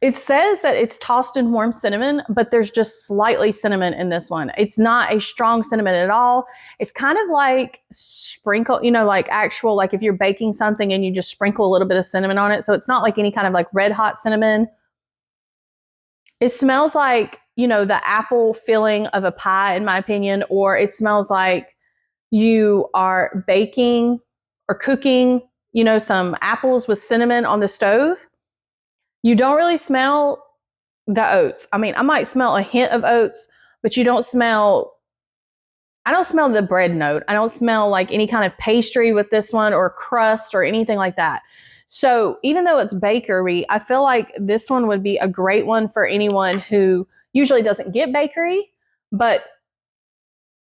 S1: It says that it's tossed in warm cinnamon, but there's just slightly cinnamon in this one. It's not a strong cinnamon at all. It's kind of like sprinkle, you know, like actual, like if you're baking something and you just sprinkle a little bit of cinnamon on it. So it's not like any kind of like red hot cinnamon. It smells like, you know, the apple filling of a pie, in my opinion, or it smells like you are baking or cooking, you know, some apples with cinnamon on the stove. You don't really smell the oats. I mean, I might smell a hint of oats, but I don't smell the bread note. I don't smell like any kind of pastry with this one or crust or anything like that. So even though it's bakery, I feel like this one would be a great one for anyone who usually doesn't get bakery, but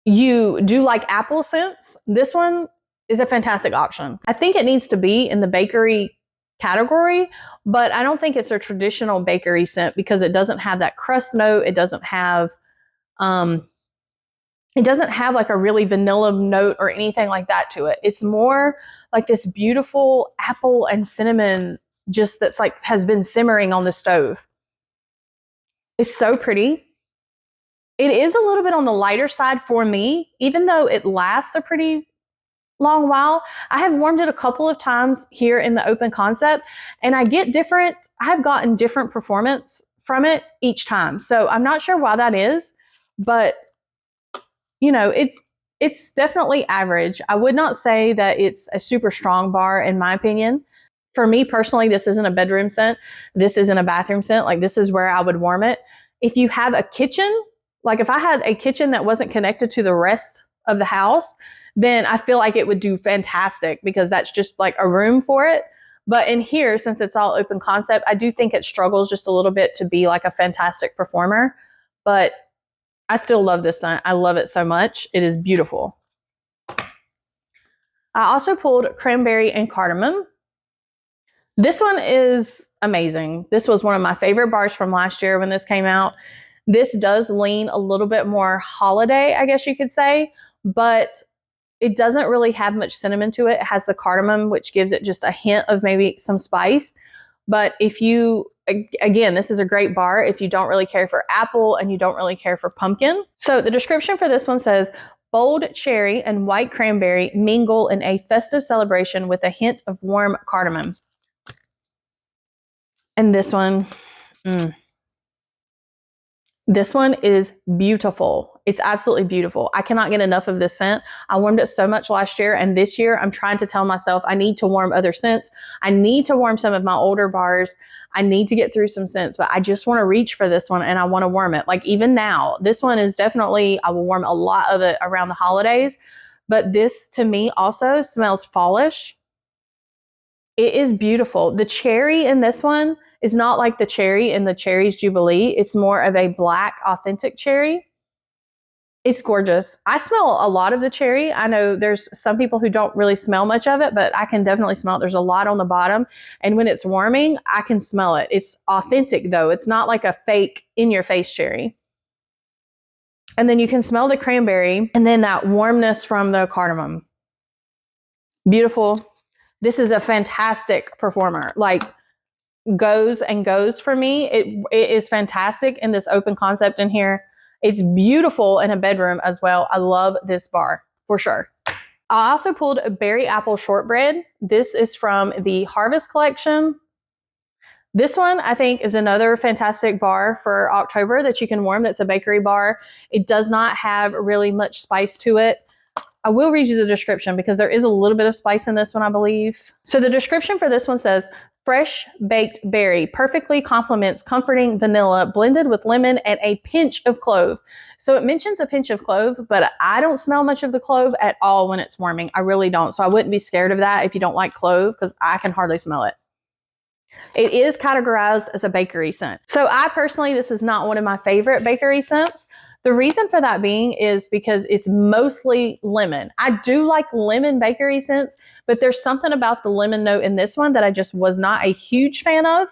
S1: you do like apple scents. This one is a fantastic option. I think it needs to be in the bakery category, but I don't think it's a traditional bakery scent because it doesn't have that crust note. It doesn't have like a really vanilla note or anything like that to it. It's more like this beautiful apple and cinnamon just that's like has been simmering on the stove. It's so pretty. It is a little bit on the lighter side for me, even though it lasts a pretty long while. I have warmed it a couple of times here in the open concept, and I have gotten different performance from it each time. So I'm not sure why that is, but you know, it's definitely average. I would not say that it's a super strong bar in my opinion. For me personally, this isn't a bedroom scent. This isn't a bathroom scent. Like this is where I would warm it. If you have a kitchen, like if I had a kitchen that wasn't connected to the rest of the house, then I feel like it would do fantastic because that's just like a room for it. But in here, since it's all open concept, I do think it struggles just a little bit to be like a fantastic performer. But I still love this scent. I love it so much. It is beautiful. I also pulled cranberry and cardamom. This one is amazing. This was one of my favorite bars from last year when this came out. This does lean a little bit more holiday, I guess you could say, but it doesn't really have much cinnamon to it. It has the cardamom, which gives it just a hint of maybe some spice. But if you, again, this is a great bar if you don't really care for apple and you don't really care for pumpkin. So the description for this one says, bold cherry and white cranberry mingle in a festive celebration with a hint of warm cardamom. And this one, this one is beautiful. It's absolutely beautiful. I cannot get enough of this scent. I warmed it so much last year, and this year I'm trying to tell myself I need to warm other scents. I need to warm some of my older bars. I need to get through some scents, but I just want to reach for this one and I want to warm it. Like even now, this one is definitely, I will warm a lot of it around the holidays, but this to me also smells fallish. It is beautiful. The cherry in this one is not like the cherry in the Cherries Jubilee. It's more of a black, authentic cherry. It's gorgeous. I smell a lot of the cherry. I know there's some people who don't really smell much of it, but I can definitely smell it. There's a lot on the bottom. And when it's warming, I can smell it. It's authentic though. It's not like a fake in-your-face cherry. And then you can smell the cranberry and then that warmness from the cardamom. Beautiful. This is a fantastic performer. Like goes and goes for me. It is fantastic in this open concept in here. It's beautiful in a bedroom as well. I love this bar for sure. I also pulled a berry apple shortbread. This is from the Harvest collection. This one I think is another fantastic bar for October that you can warm. That's a bakery bar. It does not have really much spice to it. I will read you the description because there is a little bit of spice in this one, I believe. So the description for this one says, fresh baked berry perfectly complements comforting vanilla blended with lemon and a pinch of clove. So it mentions a pinch of clove, but I don't smell much of the clove at all when it's warming. I really don't. So I wouldn't be scared of that if you don't like clove because I can hardly smell it. It is categorized as a bakery scent. So I personally, this is not one of my favorite bakery scents. The reason for that being is because it's mostly lemon. I do like lemon bakery scents, but there's something about the lemon note in this one that I just was not a huge fan of.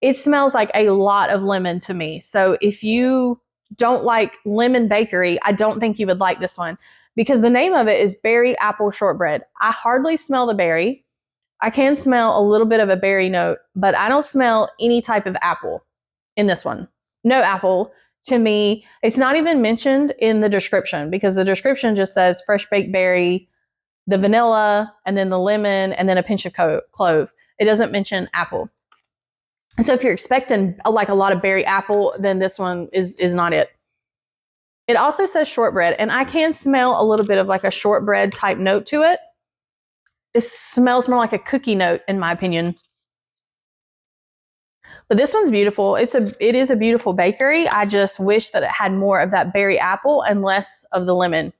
S1: It smells like a lot of lemon to me. So if you don't like lemon bakery, I don't think you would like this one because the name of it is berry apple shortbread. I hardly smell the berry. I can smell a little bit of a berry note, but I don't smell any type of apple in this one. No apple. To me, it's not even mentioned in the description because the description just says fresh baked berry, the vanilla, and then the lemon, and then a pinch of clove. It doesn't mention apple. So if you're expecting like a lot of berry apple, then this one is not it. It also says shortbread, and I can smell a little bit of like a shortbread type note to it. This smells more like a cookie note in my opinion. But this one's beautiful. It is a beautiful bakery. I just wish that it had more of that berry apple and less of the lemon.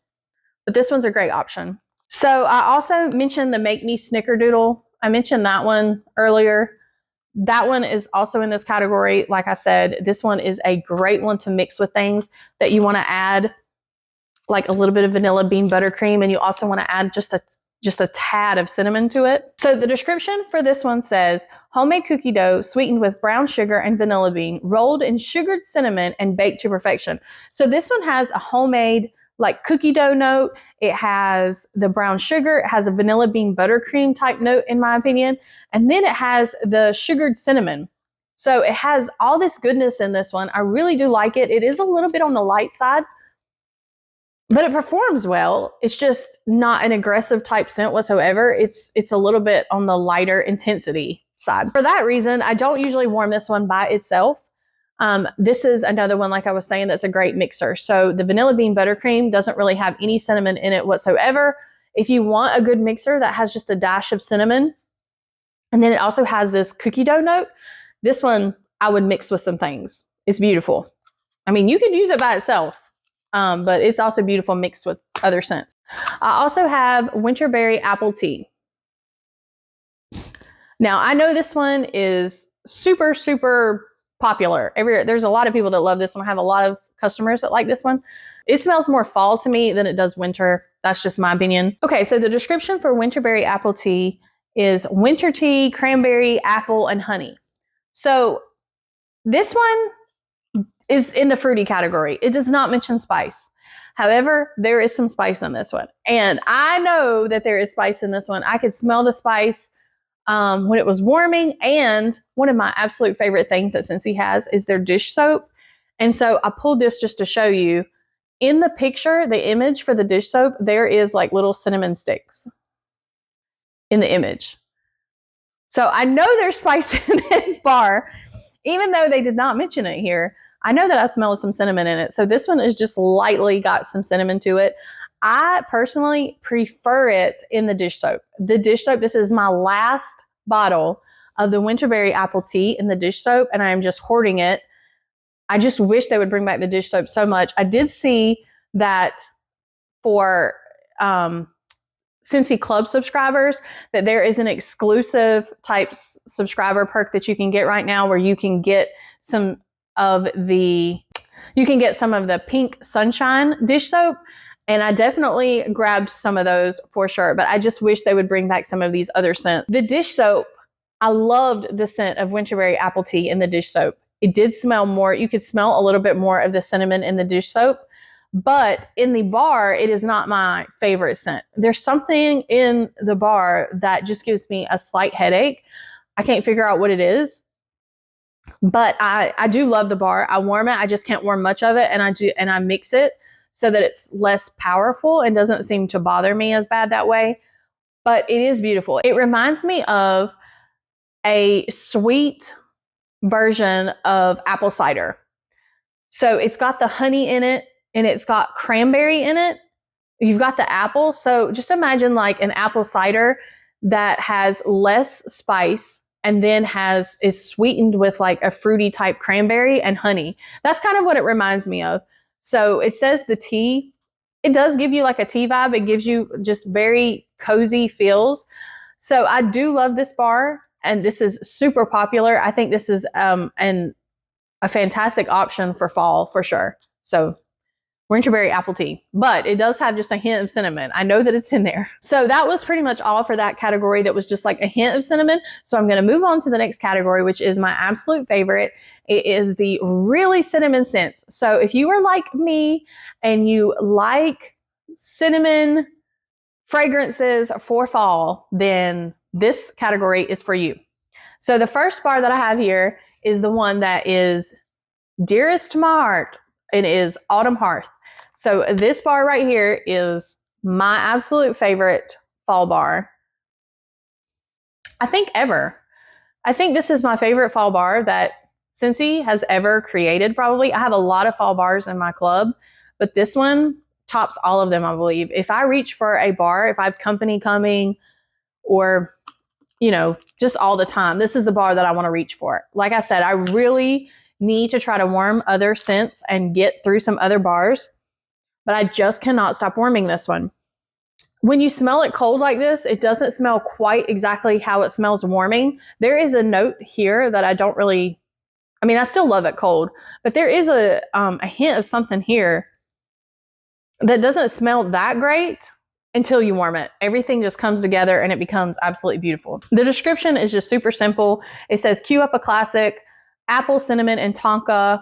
S1: But this one's a great option. So I also mentioned the Make Me Snickerdoodle. I mentioned that one earlier. That one is also in this category. Like I said, this one is a great one to mix with things that you want to add, like a little bit of vanilla bean buttercream, and you also want to add just a tad of cinnamon to it. So the description for this one says, homemade cookie dough sweetened with brown sugar and vanilla bean, rolled in sugared cinnamon and baked to perfection. So this one has a homemade like cookie dough note. It has the brown sugar. It has a vanilla bean buttercream type note in my opinion. And then it has the sugared cinnamon. So it has all this goodness in this one. I really do like it. It is a little bit on the light side, but it performs well. It's just not an aggressive type scent whatsoever. It's a little bit on the lighter intensity side. For that reason, I don't usually warm this one by itself. This is another one, like I was saying, that's a great mixer. So the vanilla bean buttercream doesn't really have any cinnamon in it whatsoever. If you want a good mixer that has just a dash of cinnamon, and then it also has this cookie dough note, this one I would mix with some things. It's beautiful. I mean, you could use it by itself. But it's also beautiful mixed with other scents. I also have Winterberry Apple Tea. Now, I know this one is super, super popular. There's a lot of people that love this one. I have a lot of customers that like this one. It smells more fall to me than it does winter. That's just my opinion. Okay, so the description for winterberry apple tea is winter tea, cranberry, apple, and honey. So this one is in the fruity category. It does not mention spice. However, there is some spice in this one. And I know that there is spice in this one. I could smell the spice when it was warming. And one of my absolute favorite things that Scentsy has is their dish soap. And so I pulled this just to show you. In the picture, the image for the dish soap, there is like little cinnamon sticks in the image. So I know there's spice in this bar, even though they did not mention it here. I know that I smell some cinnamon in it. So this one is just lightly got some cinnamon to it. I personally prefer it in the dish soap. The dish soap, this is my last bottle of the winterberry apple tea in the dish soap, and I am just hoarding it. I just wish they would bring back the dish soap so much. I did see that for Scentsy Club subscribers, that there is an exclusive type subscriber perk that you can get right now where you can get some of the pink sunshine dish soap. And I definitely grabbed some of those for sure, but I just wish they would bring back some of these other scents. The dish soap, I loved the scent of winterberry apple tea in the dish soap. It did smell more. You could smell a little bit more of the cinnamon in the dish soap, but in the bar, it is not my favorite scent. There's something in the bar that just gives me a slight headache. I can't figure out what it is, but I do love the bar. I warm it. I just can't warm much of it, and I mix it so that it's less powerful and doesn't seem to bother me as bad that way. But it is beautiful. It reminds me of a sweet version of apple cider. So it's got the honey in it and it's got cranberry in it. You've got the apple. So just imagine like an apple cider that has less spice and then is sweetened with like a fruity type cranberry and honey. That's kind of what it reminds me of. So it says the tea, it does give you like a tea vibe. It gives you just very cozy feels. So I do love this bar. And this is super popular. I think this is a fantastic option for fall for sure. So winterberry apple tea, but it does have just a hint of cinnamon. I know that it's in there. So that was pretty much all for that category that was just like a hint of cinnamon. So I'm going to move on to the next category, which is my absolute favorite. It is the really cinnamon scents. So if you are like me and you like cinnamon fragrances for fall, then this category is for you. So the first bar that I have here is the one that is dearest to my heart. It is Autumn Hearth. So this bar right here is my absolute favorite fall bar, I think ever. I think this is my favorite fall bar that Scentsy has ever created probably. I have a lot of fall bars in my club, but this one tops all of them, I believe. If I reach for a bar, if I have company coming or, you know, just all the time, this is the bar that I want to reach for. Like I said, I really need to try to warm other scents and get through some other bars, but I just cannot stop warming this one. When you smell it cold like this, it doesn't smell quite exactly how it smells warming. There is a note here that I don't really, I mean, I still love it cold, but there is a hint of something here that doesn't smell that great until you warm it. Everything just comes together and it becomes absolutely beautiful. The description is just super simple. It says, cue up a classic. Apple, cinnamon, and tonka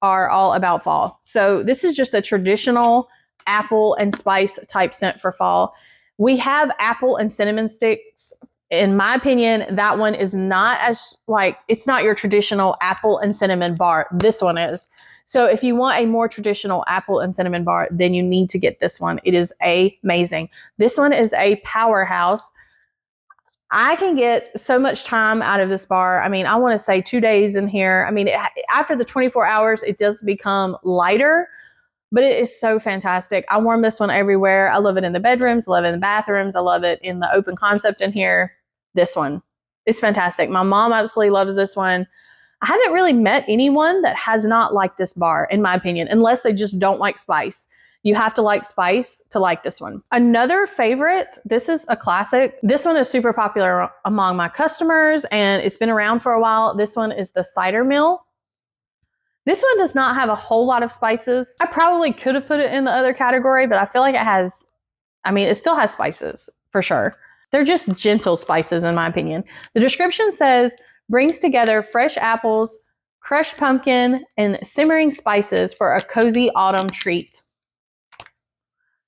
S1: are all about fall. So this is just a traditional apple and spice type scent for fall. We have apple and cinnamon sticks. In my opinion, that one is not as like, it's not your traditional apple and cinnamon bar. This one is. So if you want a more traditional apple and cinnamon bar, then you need to get this one. It is amazing. This one is a powerhouse. I can get so much time out of this bar. I mean, I want to say 2 days in here. I mean, after the 24 hours, it does become lighter, but it is so fantastic. I warm this one everywhere. I love it in the bedrooms. I love it in the bathrooms. I love it in the open concept in here. This one, it's fantastic. My mom absolutely loves this one. I haven't really met anyone that has not liked this bar, in my opinion, unless they just don't like spice. You have to like spice to like this one. Another favorite, this is a classic. This one is super popular among my customers and it's been around for a while. This one is the Cider Mill. This one does not have a whole lot of spices. I probably could have put it in the other category, but I feel like it has, I mean, it still has spices for sure. They're just gentle spices in my opinion. The description says, brings together fresh apples, crushed pumpkin, and simmering spices for a cozy autumn treat.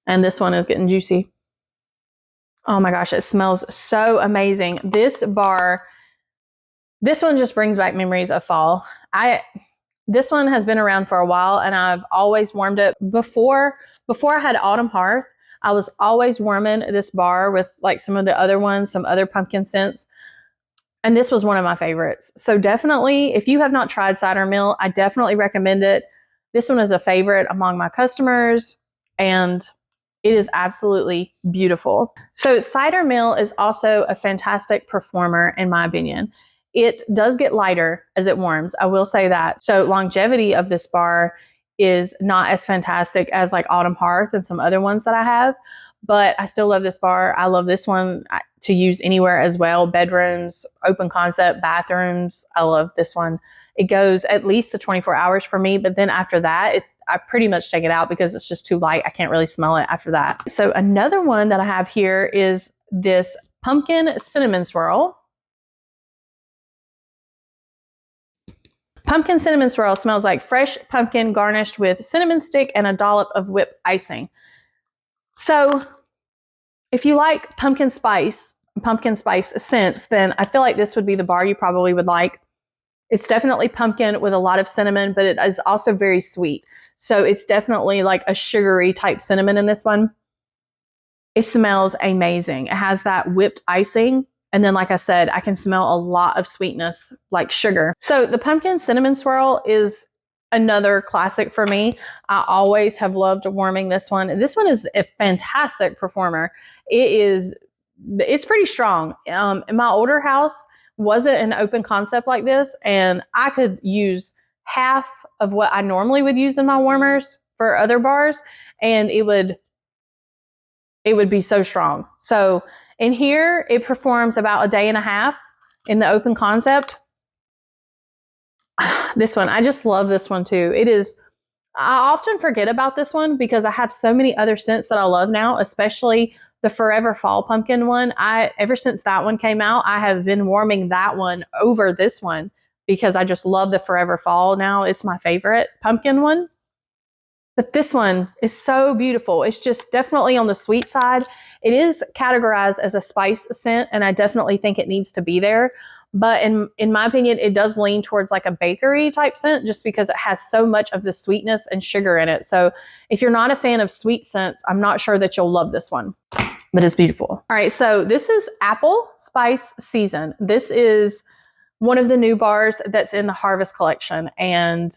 S1: And this one is getting juicy. Oh my gosh, it smells so amazing. This bar, this one just brings back memories of fall. This one has been around for a while, and I've always warmed it. Before I had Autumn Hearth, I was always warming this bar with like some of the other ones, some other pumpkin scents. And this was one of my favorites. So definitely, if you have not tried Cider Mill, I definitely recommend it. This one is a favorite among my customers, and it is absolutely beautiful. So Cider Mill is also a fantastic performer, in my opinion. It does get lighter as it warms. I will say that. So longevity of this bar is not as fantastic as like Autumn Hearth and some other ones that I have, but I still love this bar. I love this one to use anywhere as well. Bedrooms, open concept, bathrooms. I love this one. It goes at least the 24 hours for me, but then after that, I pretty much take it out because it's just too light. I can't really smell it after that. So another one that I have here is this pumpkin cinnamon swirl. Pumpkin cinnamon swirl smells like fresh pumpkin garnished with cinnamon stick and a dollop of whipped icing. So if you like pumpkin spice scents, then I feel like this would be the bar you probably would like. It's definitely pumpkin with a lot of cinnamon, but it is also very sweet. So it's definitely like a sugary type cinnamon in this one. It smells amazing. It has that whipped icing. And then, like I said, I can smell a lot of sweetness like sugar. So the pumpkin cinnamon swirl is another classic for me. I always have loved warming this one. This one is a fantastic performer. It's pretty strong. In my older house wasn't an open concept like this, and I could use half of what I normally would use in my warmers for other bars, and it would be so strong. So in here, it performs about a day and a half in the open concept. This one, I just love this one too. I often forget about this one because I have so many other scents that I love now, especially the Forever Fall Pumpkin one. Ever since that one came out, I have been warming that one over this one because I just love the Forever Fall now. It's my favorite pumpkin one. But this one is so beautiful. It's just definitely on the sweet side. It is categorized as a spice scent, and I definitely think it needs to be there. But in my opinion, it does lean towards like a bakery type scent just because it has so much of the sweetness and sugar in it. So if you're not a fan of sweet scents, I'm not sure that you'll love this one, but it's beautiful. All right, so this is Apple Spice Season. This is one of the new bars that's in the Harvest collection, and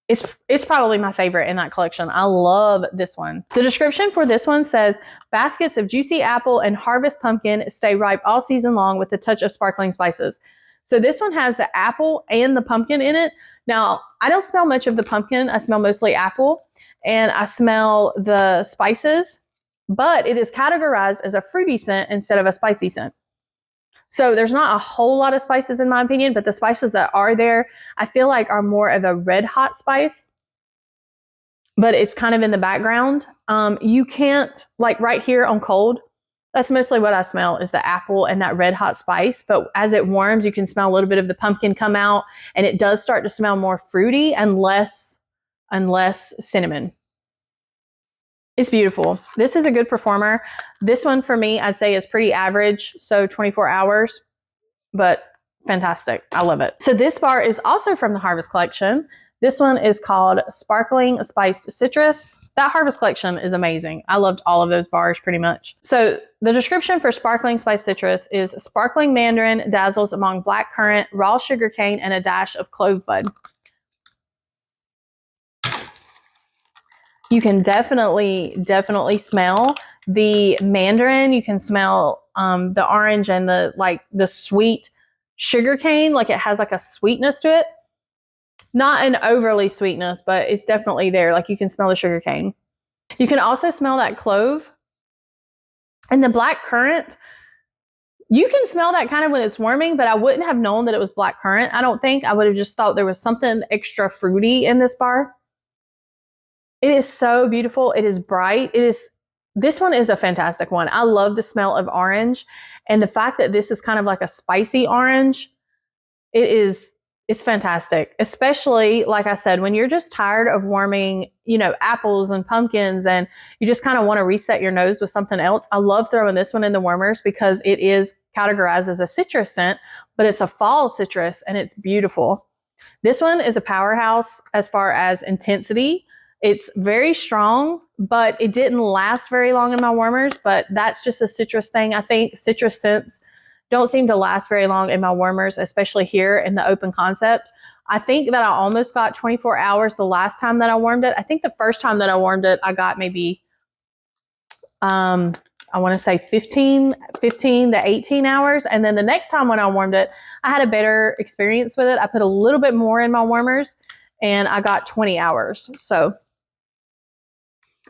S1: it's probably my favorite in that collection. I love this one. The description for this one says, baskets of juicy apple and harvest pumpkin stay ripe all season long with a touch of sparkling spices. So this one has the apple and the pumpkin in it. Now, I don't smell much of the pumpkin. I smell mostly apple, and I smell the spices, but it is categorized as a fruity scent instead of a spicy scent. So there's not a whole lot of spices in my opinion, but the spices that are there, I feel like are more of a red hot spice, but it's kind of in the background. You can't, like right here on cold, that's mostly what I smell is the apple and that red hot spice. But as it warms, you can smell a little bit of the pumpkin come out, and it does start to smell more fruity and less cinnamon. It's beautiful. This is a good performer. This one for me, I'd say is pretty average. So 24 hours, but fantastic. I love it. So this bar is also from the Harvest collection. This one is called Sparkling Spiced Citrus. That Harvest collection is amazing. I loved all of those bars pretty much. So the description for Sparkling Spiced Citrus is sparkling mandarin dazzles among black currant, raw sugar cane, and a dash of clove bud. You can definitely smell the mandarin. You can smell the orange and the sweet sugar cane. Like it has like a sweetness to it. Not an overly sweetness, but it's definitely there. Like you can smell the sugar cane. You can also smell that clove. And the black currant, You can smell that kind of when it's warming, but I wouldn't have known that it was blackcurrant. I don't think. I would have just thought there was something extra fruity in this bar. It is so beautiful. It is bright. This one is a fantastic one. I love the smell of orange, and the fact that this is kind of like a spicy orange. It's fantastic, especially like I said, when you're just tired of warming, apples and pumpkins, and you just kind of want to reset your nose with something else. I love throwing this one in the warmers because it is categorized as a citrus scent, but it's a fall citrus and it's beautiful. This one is a powerhouse as far as intensity. It's very strong, but it didn't last very long in my warmers, but that's just a citrus thing. I think citrus scents don't seem to last very long in my warmers, especially here in the open concept. I think that I almost got 24 hours the last time that I warmed it. I think the first time that I warmed it, I got maybe, I want to say 15 to 18 hours. And then the next time when I warmed it, I had a better experience with it. I put a little bit more in my warmers and I got 20 hours. So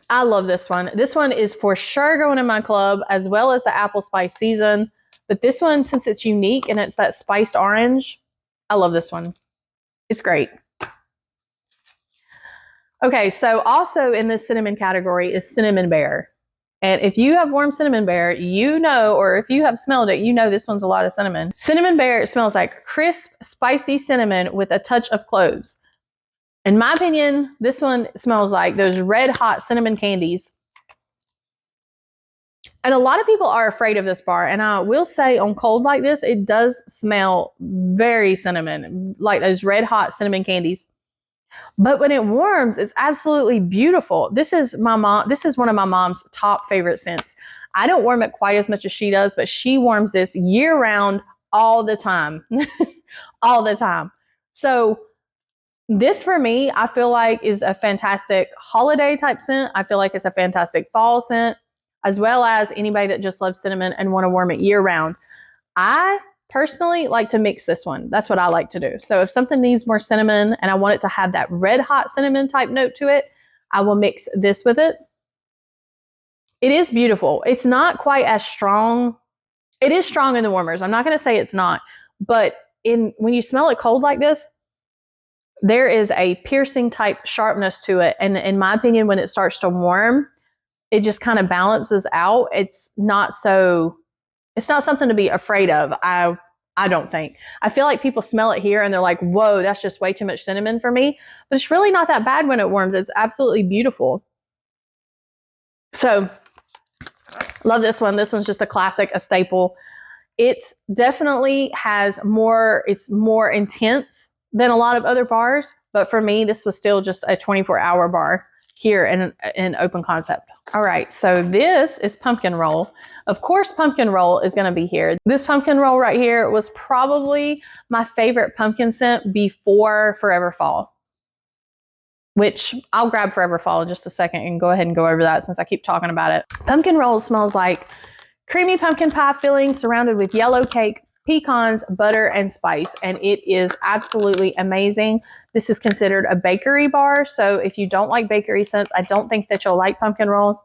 S1: I love this one. This one is for sure going in my club, as well as the apple spice season. But this one, since it's unique and it's that spiced orange, I love this one. It's great. Okay, so also in this cinnamon category is Cinnamon Bear. And if you have warm Cinnamon Bear, or if you have smelled it, this one's a lot of cinnamon. Cinnamon Bear, it smells like crisp, spicy cinnamon with a touch of cloves. In my opinion, this one smells like those red hot cinnamon candies. And a lot of people are afraid of this bar. And I will say on cold like this, it does smell very cinnamon, like those red hot cinnamon candies. But when it warms, it's absolutely beautiful. This is one of my mom's top favorite scents. I don't warm it quite as much as she does, but she warms this year round all the time. All the time. So this for me, I feel like is a fantastic holiday type scent. I feel like it's a fantastic fall scent, as well as anybody that just loves cinnamon and want to warm it year round. I personally like to mix this one. That's what I like to do. So if something needs more cinnamon and I want it to have that red hot cinnamon type note to it, I will mix this with it. It is beautiful. It's not quite as strong. It is strong in the warmers. I'm not going to say it's not, but when you smell it cold like this, there is a piercing type sharpness to it. And in my opinion, when it starts to warm, it just kind of balances out. It's not something to be afraid of. I don't think. I feel like people smell it here and they're like, whoa, that's just way too much cinnamon for me. But it's really not that bad when it warms. It's absolutely beautiful. So love this one. This one's just a classic, a staple. It definitely it's more intense than a lot of other bars. But for me, this was still just a 24-hour bar here in open concept. All right, so this is pumpkin roll. Of course, pumpkin roll is going to be here. This pumpkin roll right here was probably my favorite pumpkin scent before Forever Fall, which I'll grab Forever Fall in just a second and go ahead and go over that since I keep talking about it. Pumpkin roll smells like creamy pumpkin pie filling surrounded with yellow cake, pecans, butter, and spice, and it is absolutely amazing. This is considered a bakery bar, so if you don't like bakery scents, I don't think that you'll like pumpkin roll.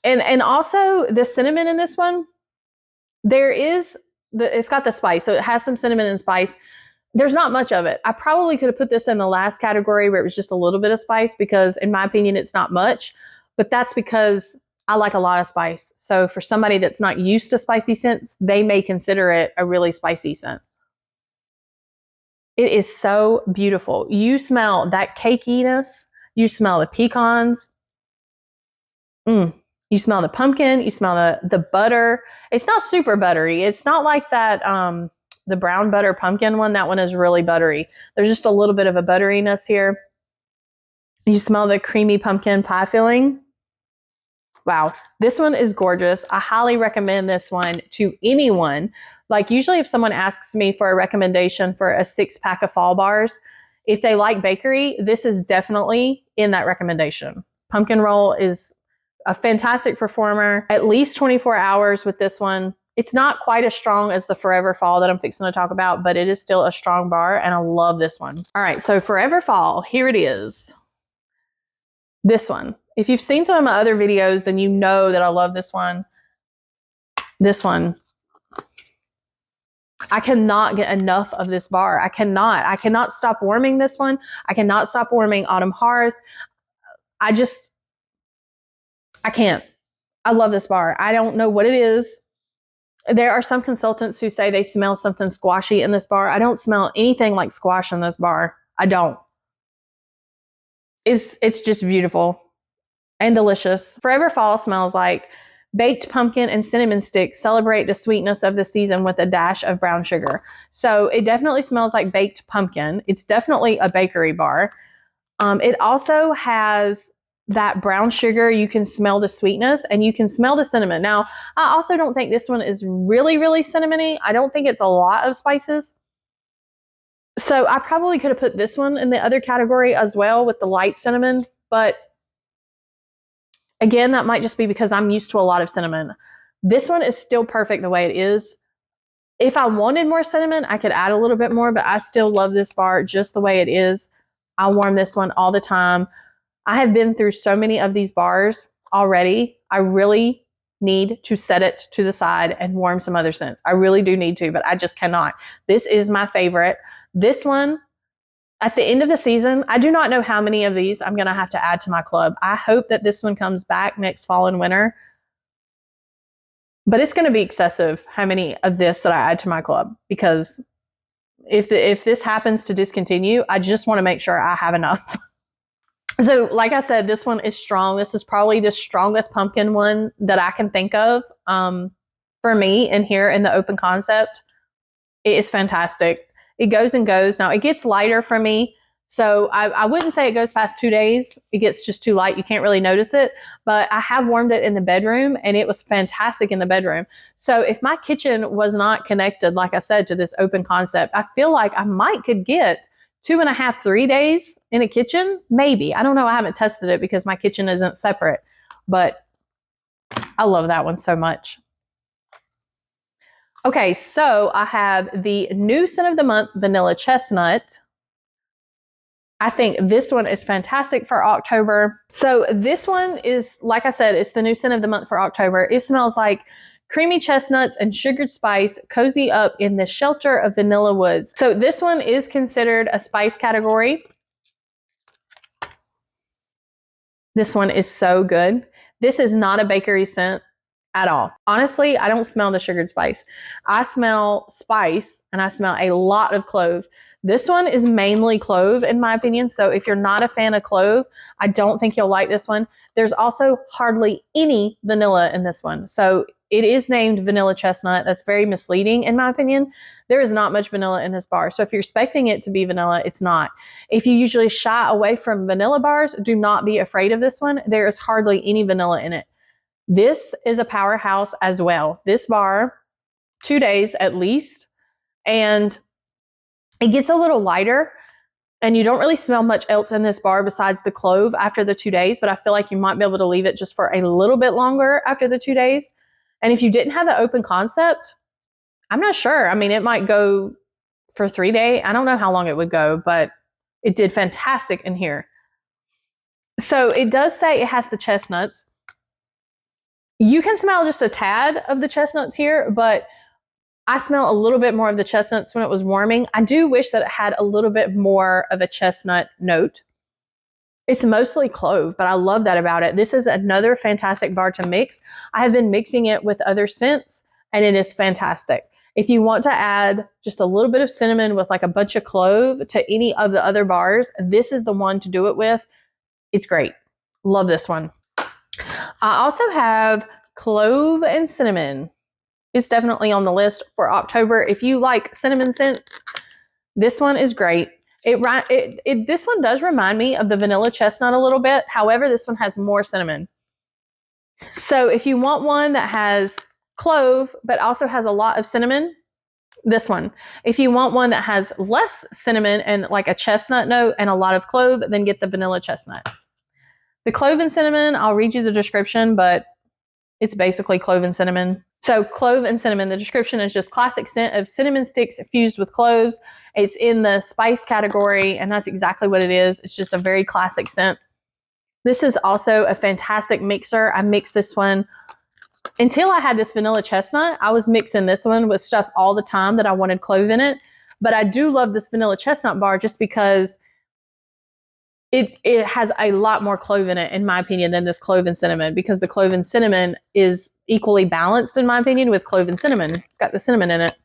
S1: And also the cinnamon in this one, it's got the spice, so it has some cinnamon and spice. There's not much of it. I probably could have put this in the last category where it was just a little bit of spice because in my opinion, it's not much, but that's because I like a lot of spice. So for somebody that's not used to spicy scents, they may consider it a really spicy scent. It is so beautiful. You smell that cakiness. You smell the pecans. You smell the pumpkin. You smell the butter. It's not super buttery. It's not like that, the brown butter pumpkin one. That one is really buttery. There's just a little bit of a butteriness here. You smell the creamy pumpkin pie filling. Wow, this one is gorgeous. I highly recommend this one to anyone. Like usually if someone asks me for a recommendation for a 6-pack of fall bars, if they like bakery, this is definitely in that recommendation. Pumpkin roll is a fantastic performer. At least 24 hours with this one. It's not quite as strong as the Forever Fall that I'm fixing to talk about, but it is still a strong bar and I love this one. All right, so Forever Fall, here it is. This one. If you've seen some of my other videos, then you know that I love this one. This one, I cannot get enough of this bar. I cannot stop warming this one. I cannot stop warming Autumn Hearth. I can't. I love this bar. I don't know what it is. There are some consultants who say they smell something squashy in this bar. I don't smell anything like squash in this bar. I don't. It's just beautiful and delicious. Forever Fall smells like baked pumpkin and cinnamon sticks celebrate the sweetness of the season with a dash of brown sugar. So it definitely smells like baked pumpkin. It's definitely a bakery bar. It also has that brown sugar. You can smell the sweetness and you can smell the cinnamon. Now, I also don't think this one is really, really cinnamony. I don't think it's a lot of spices. So I probably could have put this one in the other category as well with the light cinnamon, but again, that might just be because I'm used to a lot of cinnamon. This one is still perfect the way it is. If I wanted more cinnamon, I could add a little bit more, but I still love this bar just the way it is. I warm this one all the time. I have been through so many of these bars already. I really need to set it to the side and warm some other scents. I really do need to, but I just cannot. This is my favorite. This one, at the end of the season, I do not know how many of these I'm going to have to add to my club. I hope that this one comes back next fall and winter. But it's going to be excessive how many of this that I add to my club, because if this happens to discontinue, I just want to make sure I have enough. So like I said, this one is strong. This is probably the strongest pumpkin one that I can think of for me in here in the open concept. It is fantastic. It goes and goes. Now, it gets lighter for me, so I wouldn't say it goes past 2 days. It gets just too light. You can't really notice it, but I have warmed it in the bedroom, and it was fantastic in the bedroom. So if my kitchen was not connected, like I said, to this open concept, I feel like I could get 2.5, 3 days in a kitchen, maybe. I don't know. I haven't tested it because my kitchen isn't separate, but I love that one so much. Okay, so I have the new scent of the month, Vanilla Chestnut. I think this one is fantastic for October. So this one is, like I said, it's the new scent of the month for October. It smells like creamy chestnuts and sugared spice cozy up in the shelter of vanilla woods. So this one is considered a spice category. This one is so good. This is not a bakery scent at all. Honestly, I don't smell the sugared spice. I smell spice and I smell a lot of clove. This one is mainly clove in my opinion. So if you're not a fan of clove, I don't think you'll like this one. There's also hardly any vanilla in this one. So it is named Vanilla Chestnut. That's very misleading in my opinion. There is not much vanilla in this bar. So if you're expecting it to be vanilla, it's not. If you usually shy away from vanilla bars, do not be afraid of this one. There is hardly any vanilla in it. This is a powerhouse as well. This bar, 2 days at least, and it gets a little lighter, and you don't really smell much else in this bar besides the clove after the 2 days, but I feel like you might be able to leave it just for a little bit longer after the 2 days. And if you didn't have the open concept, I'm not sure. I mean, it might go for 3 days. I don't know how long it would go, but it did fantastic in here. So it does say it has the chestnuts. You can smell just a tad of the chestnuts here, but I smell a little bit more of the chestnuts when it was warming. I do wish that it had a little bit more of a chestnut note. It's mostly clove, but I love that about it. This is another fantastic bar to mix. I have been mixing it with other scents, and it is fantastic. If you want to add just a little bit of cinnamon with like a bunch of clove to any of the other bars, this is the one to do it with. It's great. Love this one. I also have clove and cinnamon. It's definitely on the list for October. If you like cinnamon scents, this one is great. This one does remind me of the vanilla chestnut a little bit. However, this one has more cinnamon. So if you want one that has clove but also has a lot of cinnamon, this one. If you want one that has less cinnamon and like a chestnut note and a lot of clove, then get the vanilla chestnut. The clove and cinnamon, I'll read you the description, but it's basically clove and cinnamon. So clove and cinnamon, the description is just classic scent of cinnamon sticks fused with cloves. It's in the spice category, and that's exactly what it is. It's just a very classic scent. This is also a fantastic mixer. I mix this one Until I had this vanilla chestnut, I was mixing this one with stuff all the time that I wanted clove in it. But I do love this vanilla chestnut bar just because it has a lot more clove in it, in my opinion, than this clove and cinnamon, because the clove and cinnamon is equally balanced, in my opinion, with clove and cinnamon. It's got the cinnamon in it.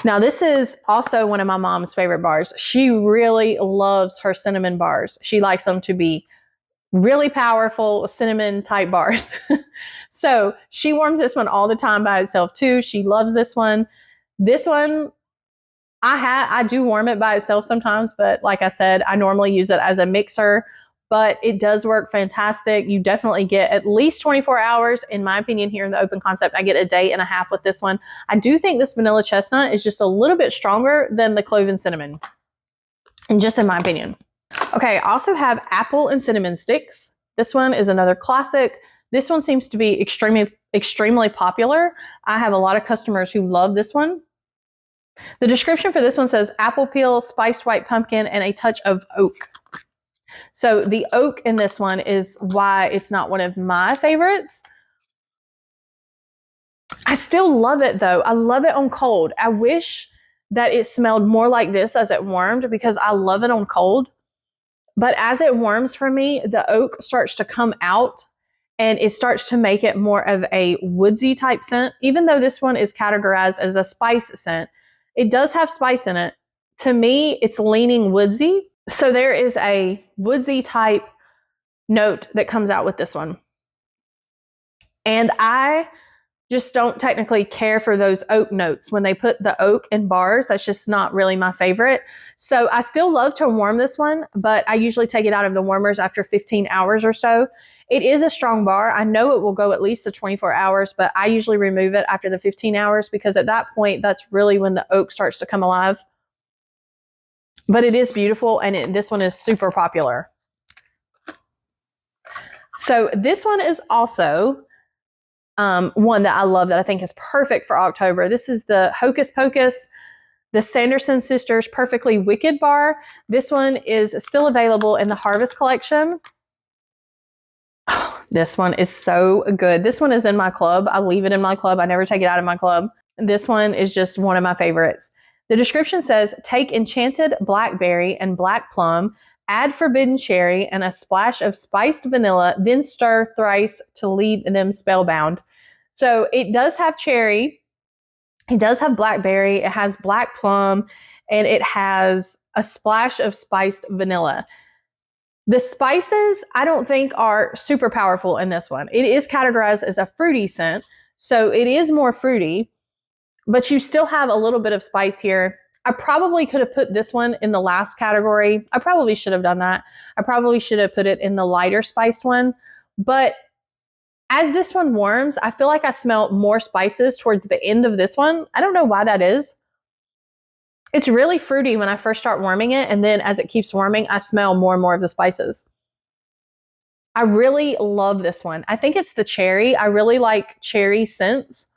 S1: Now, this is also one of my mom's favorite bars. She really loves her cinnamon bars. She likes them to be really powerful cinnamon type bars. So she warms this one all the time by itself too. She loves this one. This one, I do warm it by itself sometimes, but like I said, I normally use it as a mixer, but it does work fantastic. You definitely get at least 24 hours, in my opinion, here in the Open Concept. I get a day and a half with this one. I do think this vanilla chestnut is just a little bit stronger than the clove and cinnamon, and just in my opinion. Okay, I also have apple and cinnamon sticks. This one is another classic. This one seems to be extremely popular. I have a lot of customers who love this one. The description for this one says apple peel, spiced white pumpkin, and a touch of oak. So the oak in this one is why it's not one of my favorites. I still love it though. I love it on cold. I wish that it smelled more like this as it warmed, because I love it on cold. But as it warms for me, the oak starts to come out and it starts to make it more of a woodsy type scent. Even though this one is categorized as a spice scent, it does have spice in it. To me, it's leaning woodsy. So there is a woodsy type note that comes out with this one. And I just don't technically care for those oak notes. When they put the oak in bars, that's just not really my favorite. So I still love to warm this one, but I usually take it out of the warmers after 15 hours or so. It is a strong bar. I know it will go at least the 24 hours, but I usually remove it after the 15 hours, because at that point, that's really when the oak starts to come alive. But it is beautiful, and this one is super popular. So this one is also one that I love, that I think is perfect for October. This is the Hocus Pocus, the Sanderson Sisters Perfectly Wicked bar. This one is still available in the Harvest collection. Oh, this one is so good. This one is in my club. I leave it in my club. I never take it out of my club. This one is just one of my favorites. The description says, take enchanted blackberry and black plum, add forbidden cherry and a splash of spiced vanilla, then stir thrice to leave them spellbound. So it does have cherry, it does have blackberry, it has black plum, and it has a splash of spiced vanilla. The spices, I don't think, are super powerful in this one. It is categorized as a fruity scent, so it is more fruity, but you still have a little bit of spice here. I probably could have put this one in the last category. I probably should have done that. I probably should have put it in the lighter spiced one. But as this one warms, I feel like I smell more spices towards the end of this one. I don't know why that is. It's really fruity when I first start warming it, and then as it keeps warming, I smell more and more of the spices. I really love this one. I think it's the cherry. I really like cherry scents.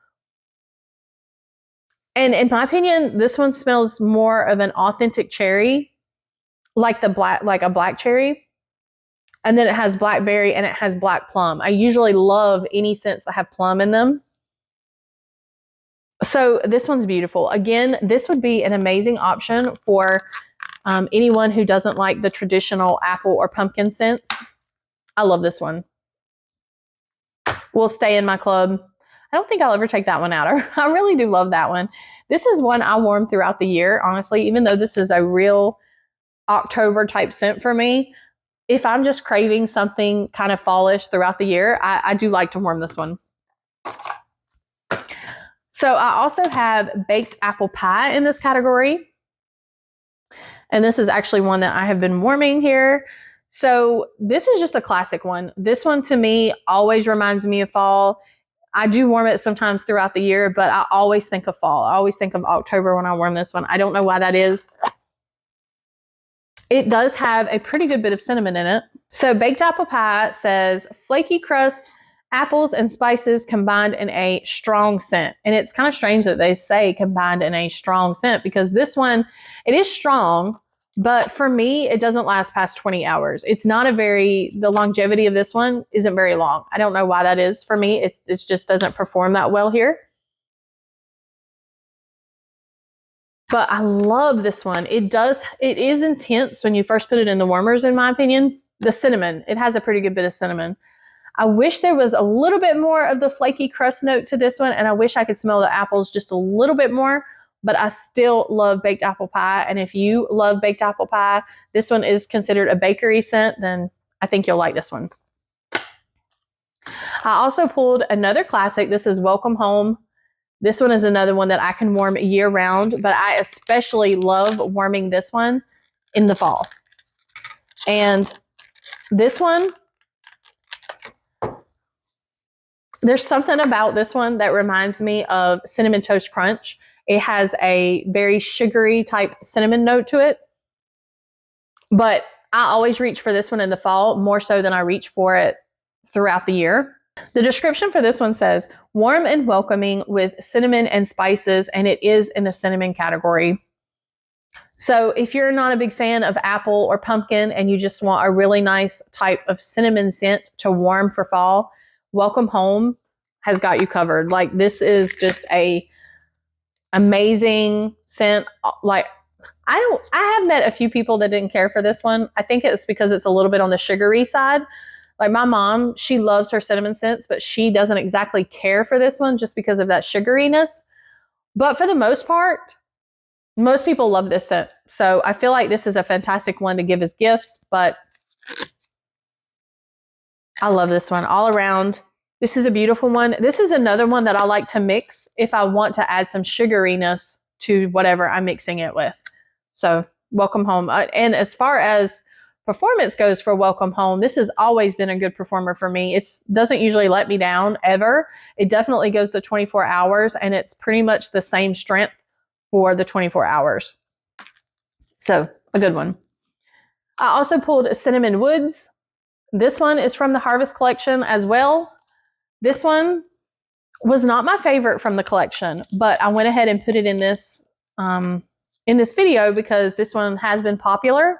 S1: And in my opinion, this one smells more of an authentic cherry, like a black cherry. And then it has blackberry and it has black plum. I usually love any scents that have plum in them. So this one's beautiful. Again, this would be an amazing option for anyone who doesn't like the traditional apple or pumpkin scents. I love this one. Will stay in my club. I don't think I'll ever take that one out. I really do love that one. This is one I warm throughout the year, honestly, even though this is a real October type scent for me. If I'm just craving something kind of fallish throughout the year, I do like to warm this one. So I also have baked apple pie in this category. And this is actually one that I have been warming here. So this is just a classic one. This one to me always reminds me of fall. I do warm it sometimes throughout the year, but I always think of fall. I always think of October when I warm this one. I don't know why that is. It does have a pretty good bit of cinnamon in it. So baked apple pie says flaky crust, apples and spices combined in a strong scent. And it's kind of strange that they say combined in a strong scent, because this one, it is strong, But for me, it doesn't last past 20 hours. It's not the longevity of this one isn't very long. I don't know why that is for me. It just doesn't perform that well here. But I love this one. It is intense when you first put it in the warmers, in my opinion. The cinnamon, it has a pretty good bit of cinnamon. I wish there was a little bit more of the flaky crust note to this one, and I wish I could smell the apples just a little bit more, but I still love baked apple pie. And if you love baked apple pie, this one is considered a bakery scent, then I think you'll like this one. I also pulled another classic. This is Welcome Home. This one is another one that I can warm year round, but I especially love warming this one in the fall. And this one, there's something about this one that reminds me of Cinnamon Toast Crunch. It has a very sugary type cinnamon note to it. But I always reach for this one in the fall, more so than I reach for it throughout the year. The description for this one says, warm and welcoming with cinnamon and spices, and it is in the cinnamon category. So if you're not a big fan of apple or pumpkin and you just want a really nice type of cinnamon scent to warm for fall, Welcome Home has got you covered. Like, this is just a amazing scent. Like, I have met a few people that didn't care for this one. I think it's because it's a little bit on the sugary side. Like my mom, she loves her cinnamon scents, but she doesn't exactly care for this one just because of that sugariness. But for the most part, most people love this scent. So I feel like this is a fantastic one to give as gifts, but I love this one all around. This is a beautiful one. This is another one that I like to mix if I want to add some sugariness to whatever I'm mixing it with. So Welcome Home. And as far as performance goes for Welcome Home, this has always been a good performer for me. It doesn't usually let me down ever. It definitely goes to 24 hours, and it's pretty much the same strength for the 24 hours. So a good one. I also pulled Cinnamon Woods. This one is from the Harvest collection as well. This one was not my favorite from the collection, but I went ahead and put it in this video because this one has been popular.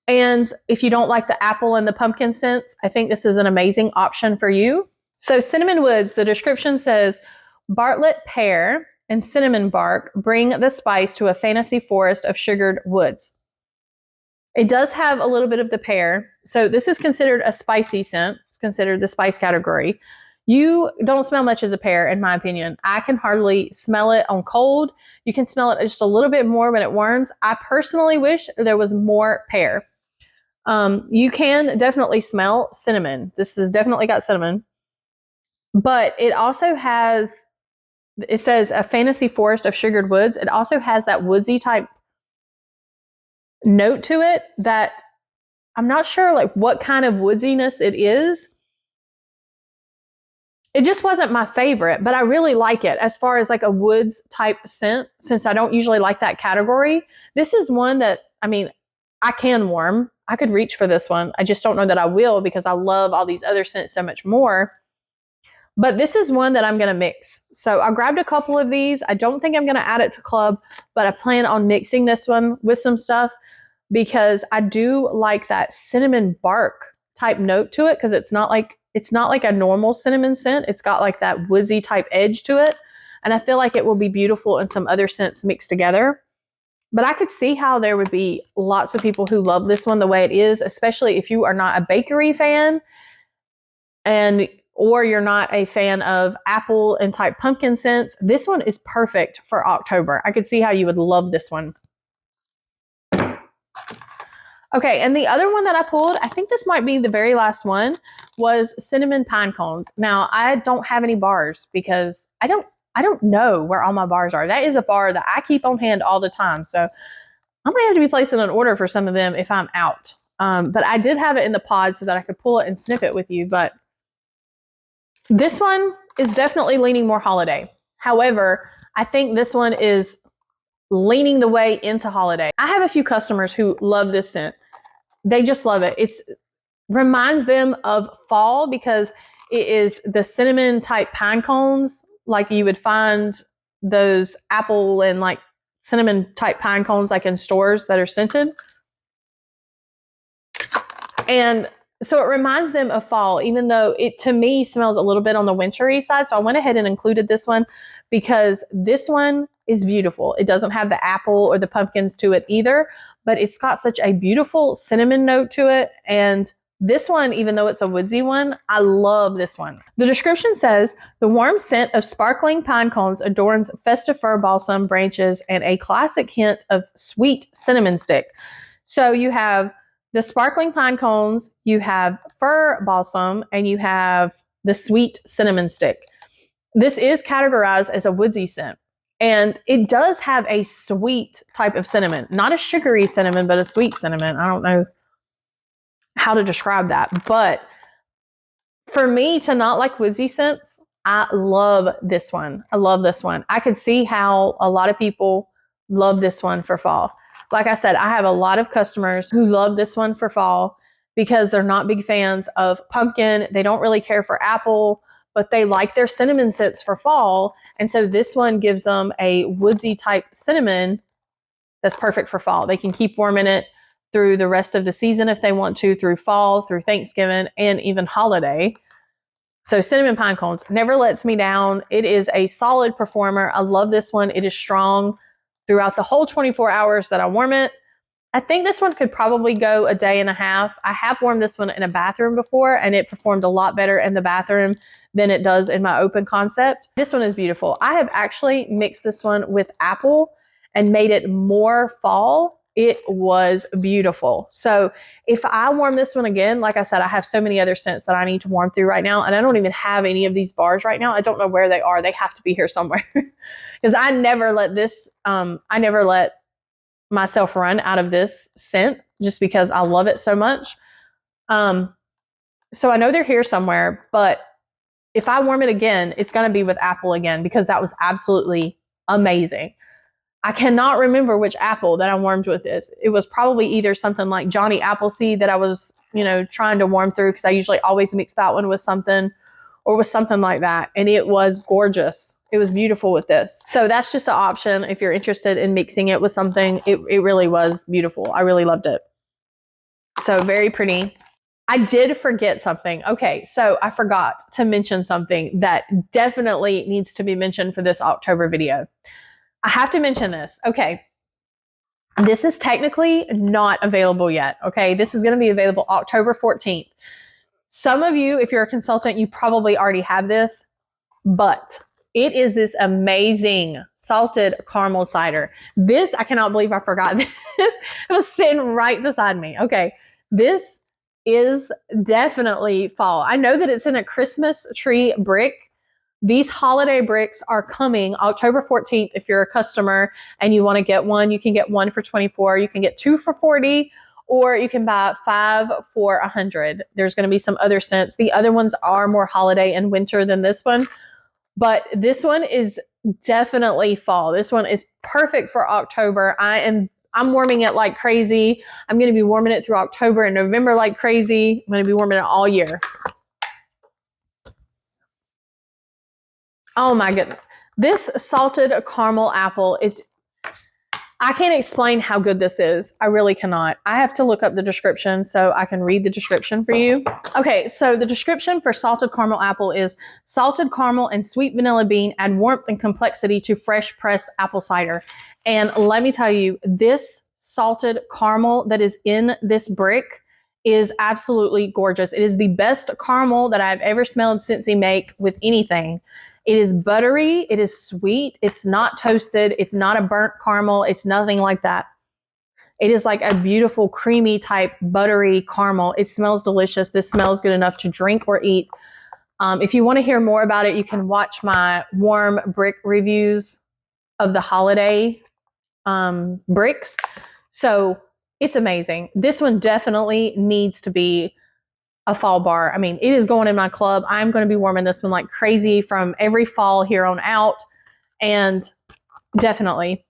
S1: And if you don't like the apple and the pumpkin scents, I think this is an amazing option for you. So Cinnamon Woods, the description says, Bartlett pear and cinnamon bark bring the spice to a fantasy forest of sugared woods. It does have a little bit of the pear. So this is considered a spicy scent. It's considered the spice category. You don't smell much as a pear, in my opinion. I can hardly smell it on cold. You can smell it just a little bit more when it warms. I personally wish there was more pear. You can definitely smell cinnamon. This has definitely got cinnamon. But it also has, it says a fantasy forest of sugared woods. It also has that woodsy type note to it that I'm not sure like what kind of woodsiness it is. It just wasn't my favorite, but I really like it as far as like a woods type scent, since I don't usually like that category. This is one that, I mean, I can warm. I could reach for this one. I just don't know that I will because I love all these other scents so much more. But this is one that I'm going to mix. So I grabbed a couple of these. I don't think I'm going to add it to Club, but I plan on mixing this one with some stuff because I do like that cinnamon bark type note to it because it's not like a normal cinnamon scent. It's got like that woodsy type edge to it. And I feel like it will be beautiful in some other scents mixed together. But I could see how there would be lots of people who love this one the way it is, especially if you are not a bakery fan or you're not a fan of apple and type pumpkin scents. This one is perfect for October. I could see how you would love this one. Okay, and the other one that I pulled, I think this might be the very last one, was cinnamon pine cones. Now, I don't have any bars because I don't know where all my bars are. That is a bar that I keep on hand all the time. So I might have to be placing an order for some of them if I'm out. But I did have it in the pod so that I could pull it and snip it with you. But this one is definitely leaning more holiday. However, I think this one is leaning the way into holiday. I have a few customers who love this scent. They just love it. It reminds them of fall because it is the cinnamon type pine cones, like you would find those apple and like cinnamon type pine cones like in stores that are scented. And so it reminds them of fall, even though it to me smells a little bit on the wintry side. So I went ahead and included this one because this one is beautiful. It doesn't have the apple or the pumpkins to it either, but it's got such a beautiful cinnamon note to it. And this one, even though it's a woodsy one, I love this one. The description says, the warm scent of sparkling pine cones adorns festive fir balsam branches and a classic hint of sweet cinnamon stick. So you have the sparkling pine cones, you have fir balsam, and you have the sweet cinnamon stick. This is categorized as a woodsy scent. And it does have a sweet type of cinnamon. Not a sugary cinnamon, but a sweet cinnamon. I don't know how to describe that. But for me to not like woodsy scents, I love this one. I love this one. I could see how a lot of people love this one for fall. Like I said, I have a lot of customers who love this one for fall because they're not big fans of pumpkin. They don't really care for apple, but they like their cinnamon scents for fall. And so this one gives them a woodsy type cinnamon that's perfect for fall. They can keep warming it through the rest of the season if they want to, through fall, through Thanksgiving, and even holiday. So cinnamon pine cones never lets me down. It is a solid performer. I love this one. It is strong throughout the whole 24 hours that I warm it. I think this one could probably go a day and a half. I have warmed this one in a bathroom before, and it performed a lot better in the bathroom than it does in my open concept. This one is beautiful. I have actually mixed this one with apple and made it more fall. It was beautiful. So if I warm this one again, like I said, I have so many other scents that I need to warm through right now, and I don't even have any of these bars right now. I don't know where they are. They have to be here somewhere because I never let myself run out of this scent just because I love it so much. So I know they're here somewhere, but if I warm it again, it's going to be with apple again because that was absolutely amazing. I cannot remember which apple that I warmed with this. It was probably either something like Johnny Appleseed that I was, trying to warm through because I usually always mix that one with something or with something like that. And it was gorgeous. It was beautiful with this. So that's just an option if you're interested in mixing it with something. It really was beautiful. I really loved it. So very pretty. I did forget something. Okay, so I forgot to mention something that definitely needs to be mentioned for this October video. I have to mention this. Okay, this is technically not available yet. Okay, this is going to be available October 14th. Some of you, if you're a consultant, you probably already have this, but it is this amazing salted caramel cider. This, I cannot believe I forgot this. It was sitting right beside me. Okay, this is definitely fall. I know that it's in a Christmas tree brick. These holiday bricks are coming October 14th. If you're a customer and you want to get one, you can get one for $24. You can get two for $40, or you can buy 5 for $100. There's going to be some other scents. The other ones are more holiday and winter than this one, but this one is definitely fall. This one is perfect for October. I'm warming it like crazy. I'm going to be warming it through October and November like crazy. I'm going to be warming it all year. Oh my goodness. This salted caramel apple, I can't explain how good this is. I really cannot. I have to look up the description so I can read the description for you. Okay, so the description for salted caramel apple is salted caramel and sweet vanilla bean add warmth and complexity to fresh pressed apple cider. And let me tell you, this salted caramel that is in this brick is absolutely gorgeous. It is the best caramel that I've ever smelled Scentsy make with anything. It is buttery. It is sweet. It's not toasted. It's not a burnt caramel. It's nothing like that. It is like a beautiful creamy type buttery caramel. It smells delicious. This smells good enough to drink or eat. If you want to hear more about it, you can watch my warm brick reviews of the holiday bricks. So it's amazing. This one definitely needs to be a fall bar. I mean, it is going in my club. I'm going to be warming this one like crazy from every fall here on out. And definitely.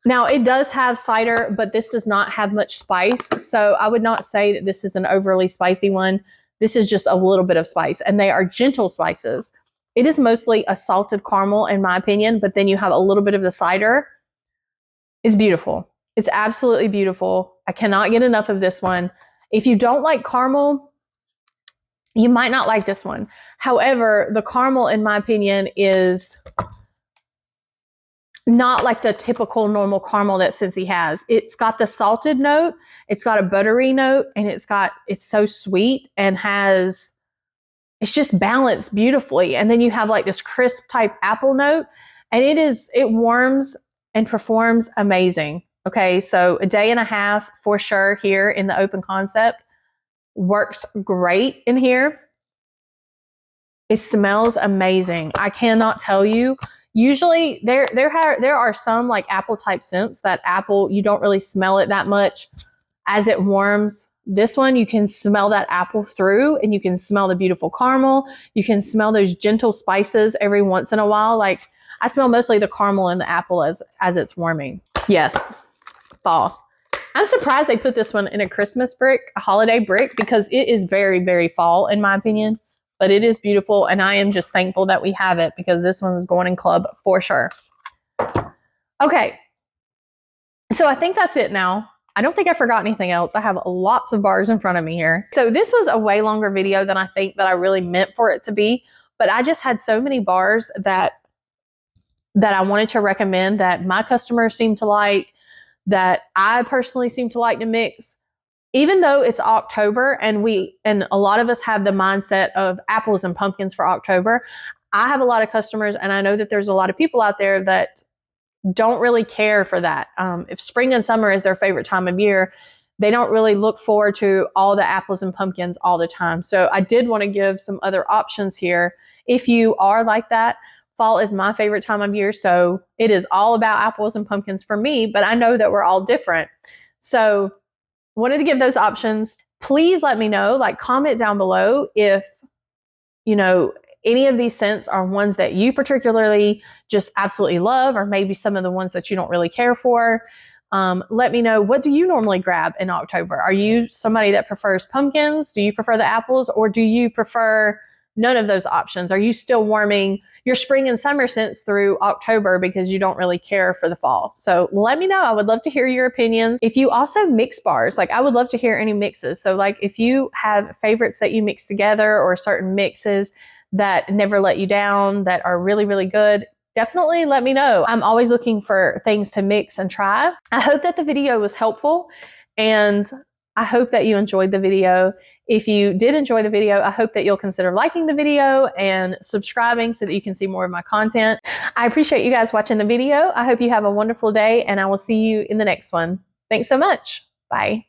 S1: Now, it does have cider, but this does not have much spice. So I would not say that this is an overly spicy one. This is just a little bit of spice, and they are gentle spices. It is mostly a salted caramel, in my opinion, but then you have a little bit of the cider. is beautiful. It's absolutely beautiful. I cannot get enough of this one. If you don't like caramel, you might not like this one. However, the caramel, in my opinion, is not like the typical normal caramel that Scentsy has. It's got the salted note, it's got a buttery note, and it's so sweet and it's just balanced beautifully. And then you have like this crisp type apple note, and it warms and performs amazing. Okay, so a day and a half for sure here in the open concept. Works great in here. It smells amazing. I cannot tell you. Usually there are some like apple type scents that you don't really smell it that much as it warms. This one, you can smell that apple through, and you can smell the beautiful caramel. You can smell those gentle spices every once in a while. Like I smell mostly the caramel and the apple as it's warming. Yes, fall. I'm surprised they put this one in a Christmas brick, a holiday brick, because it is very, very fall in my opinion. But it is beautiful, and I am just thankful that we have it because this one is going in club for sure. Okay, so I think that's it now. I don't think I forgot anything else. I have lots of bars in front of me here. So this was a way longer video than I think that I really meant for it to be, but I just had so many bars that I wanted to recommend that my customers seem to like, that I personally seem to like to mix. Even though it's October and a lot of us have the mindset of apples and pumpkins for October, I have a lot of customers, and I know that there's a lot of people out there that don't really care for that. If spring and summer is their favorite time of year, they don't really look forward to all the apples and pumpkins all the time. So I did want to give some other options here. If you are like that, fall is my favorite time of year, so it is all about apples and pumpkins for me, but I know that we're all different. So wanted to give those options. Please let me know, like comment down below if, any of these scents are ones that you particularly just absolutely love, or maybe some of the ones that you don't really care for. Let me know, what do you normally grab in October? Are you somebody that prefers pumpkins? Do you prefer the apples, or do you prefer none of those options? Are you still warming your spring and summer scents through October because you don't really care for the fall? So let me know. I would love to hear your opinions. If you also mix bars, like I would love to hear any mixes. So like if you have favorites that you mix together, or certain mixes that never let you down, that are really, really good, definitely let me know. I'm always looking for things to mix and try. I hope that the video was helpful, and I hope that you enjoyed the video. If you did enjoy the video, I hope that you'll consider liking the video and subscribing so that you can see more of my content. I appreciate you guys watching the video. I hope you have a wonderful day, and I will see you in the next one. Thanks so much. Bye.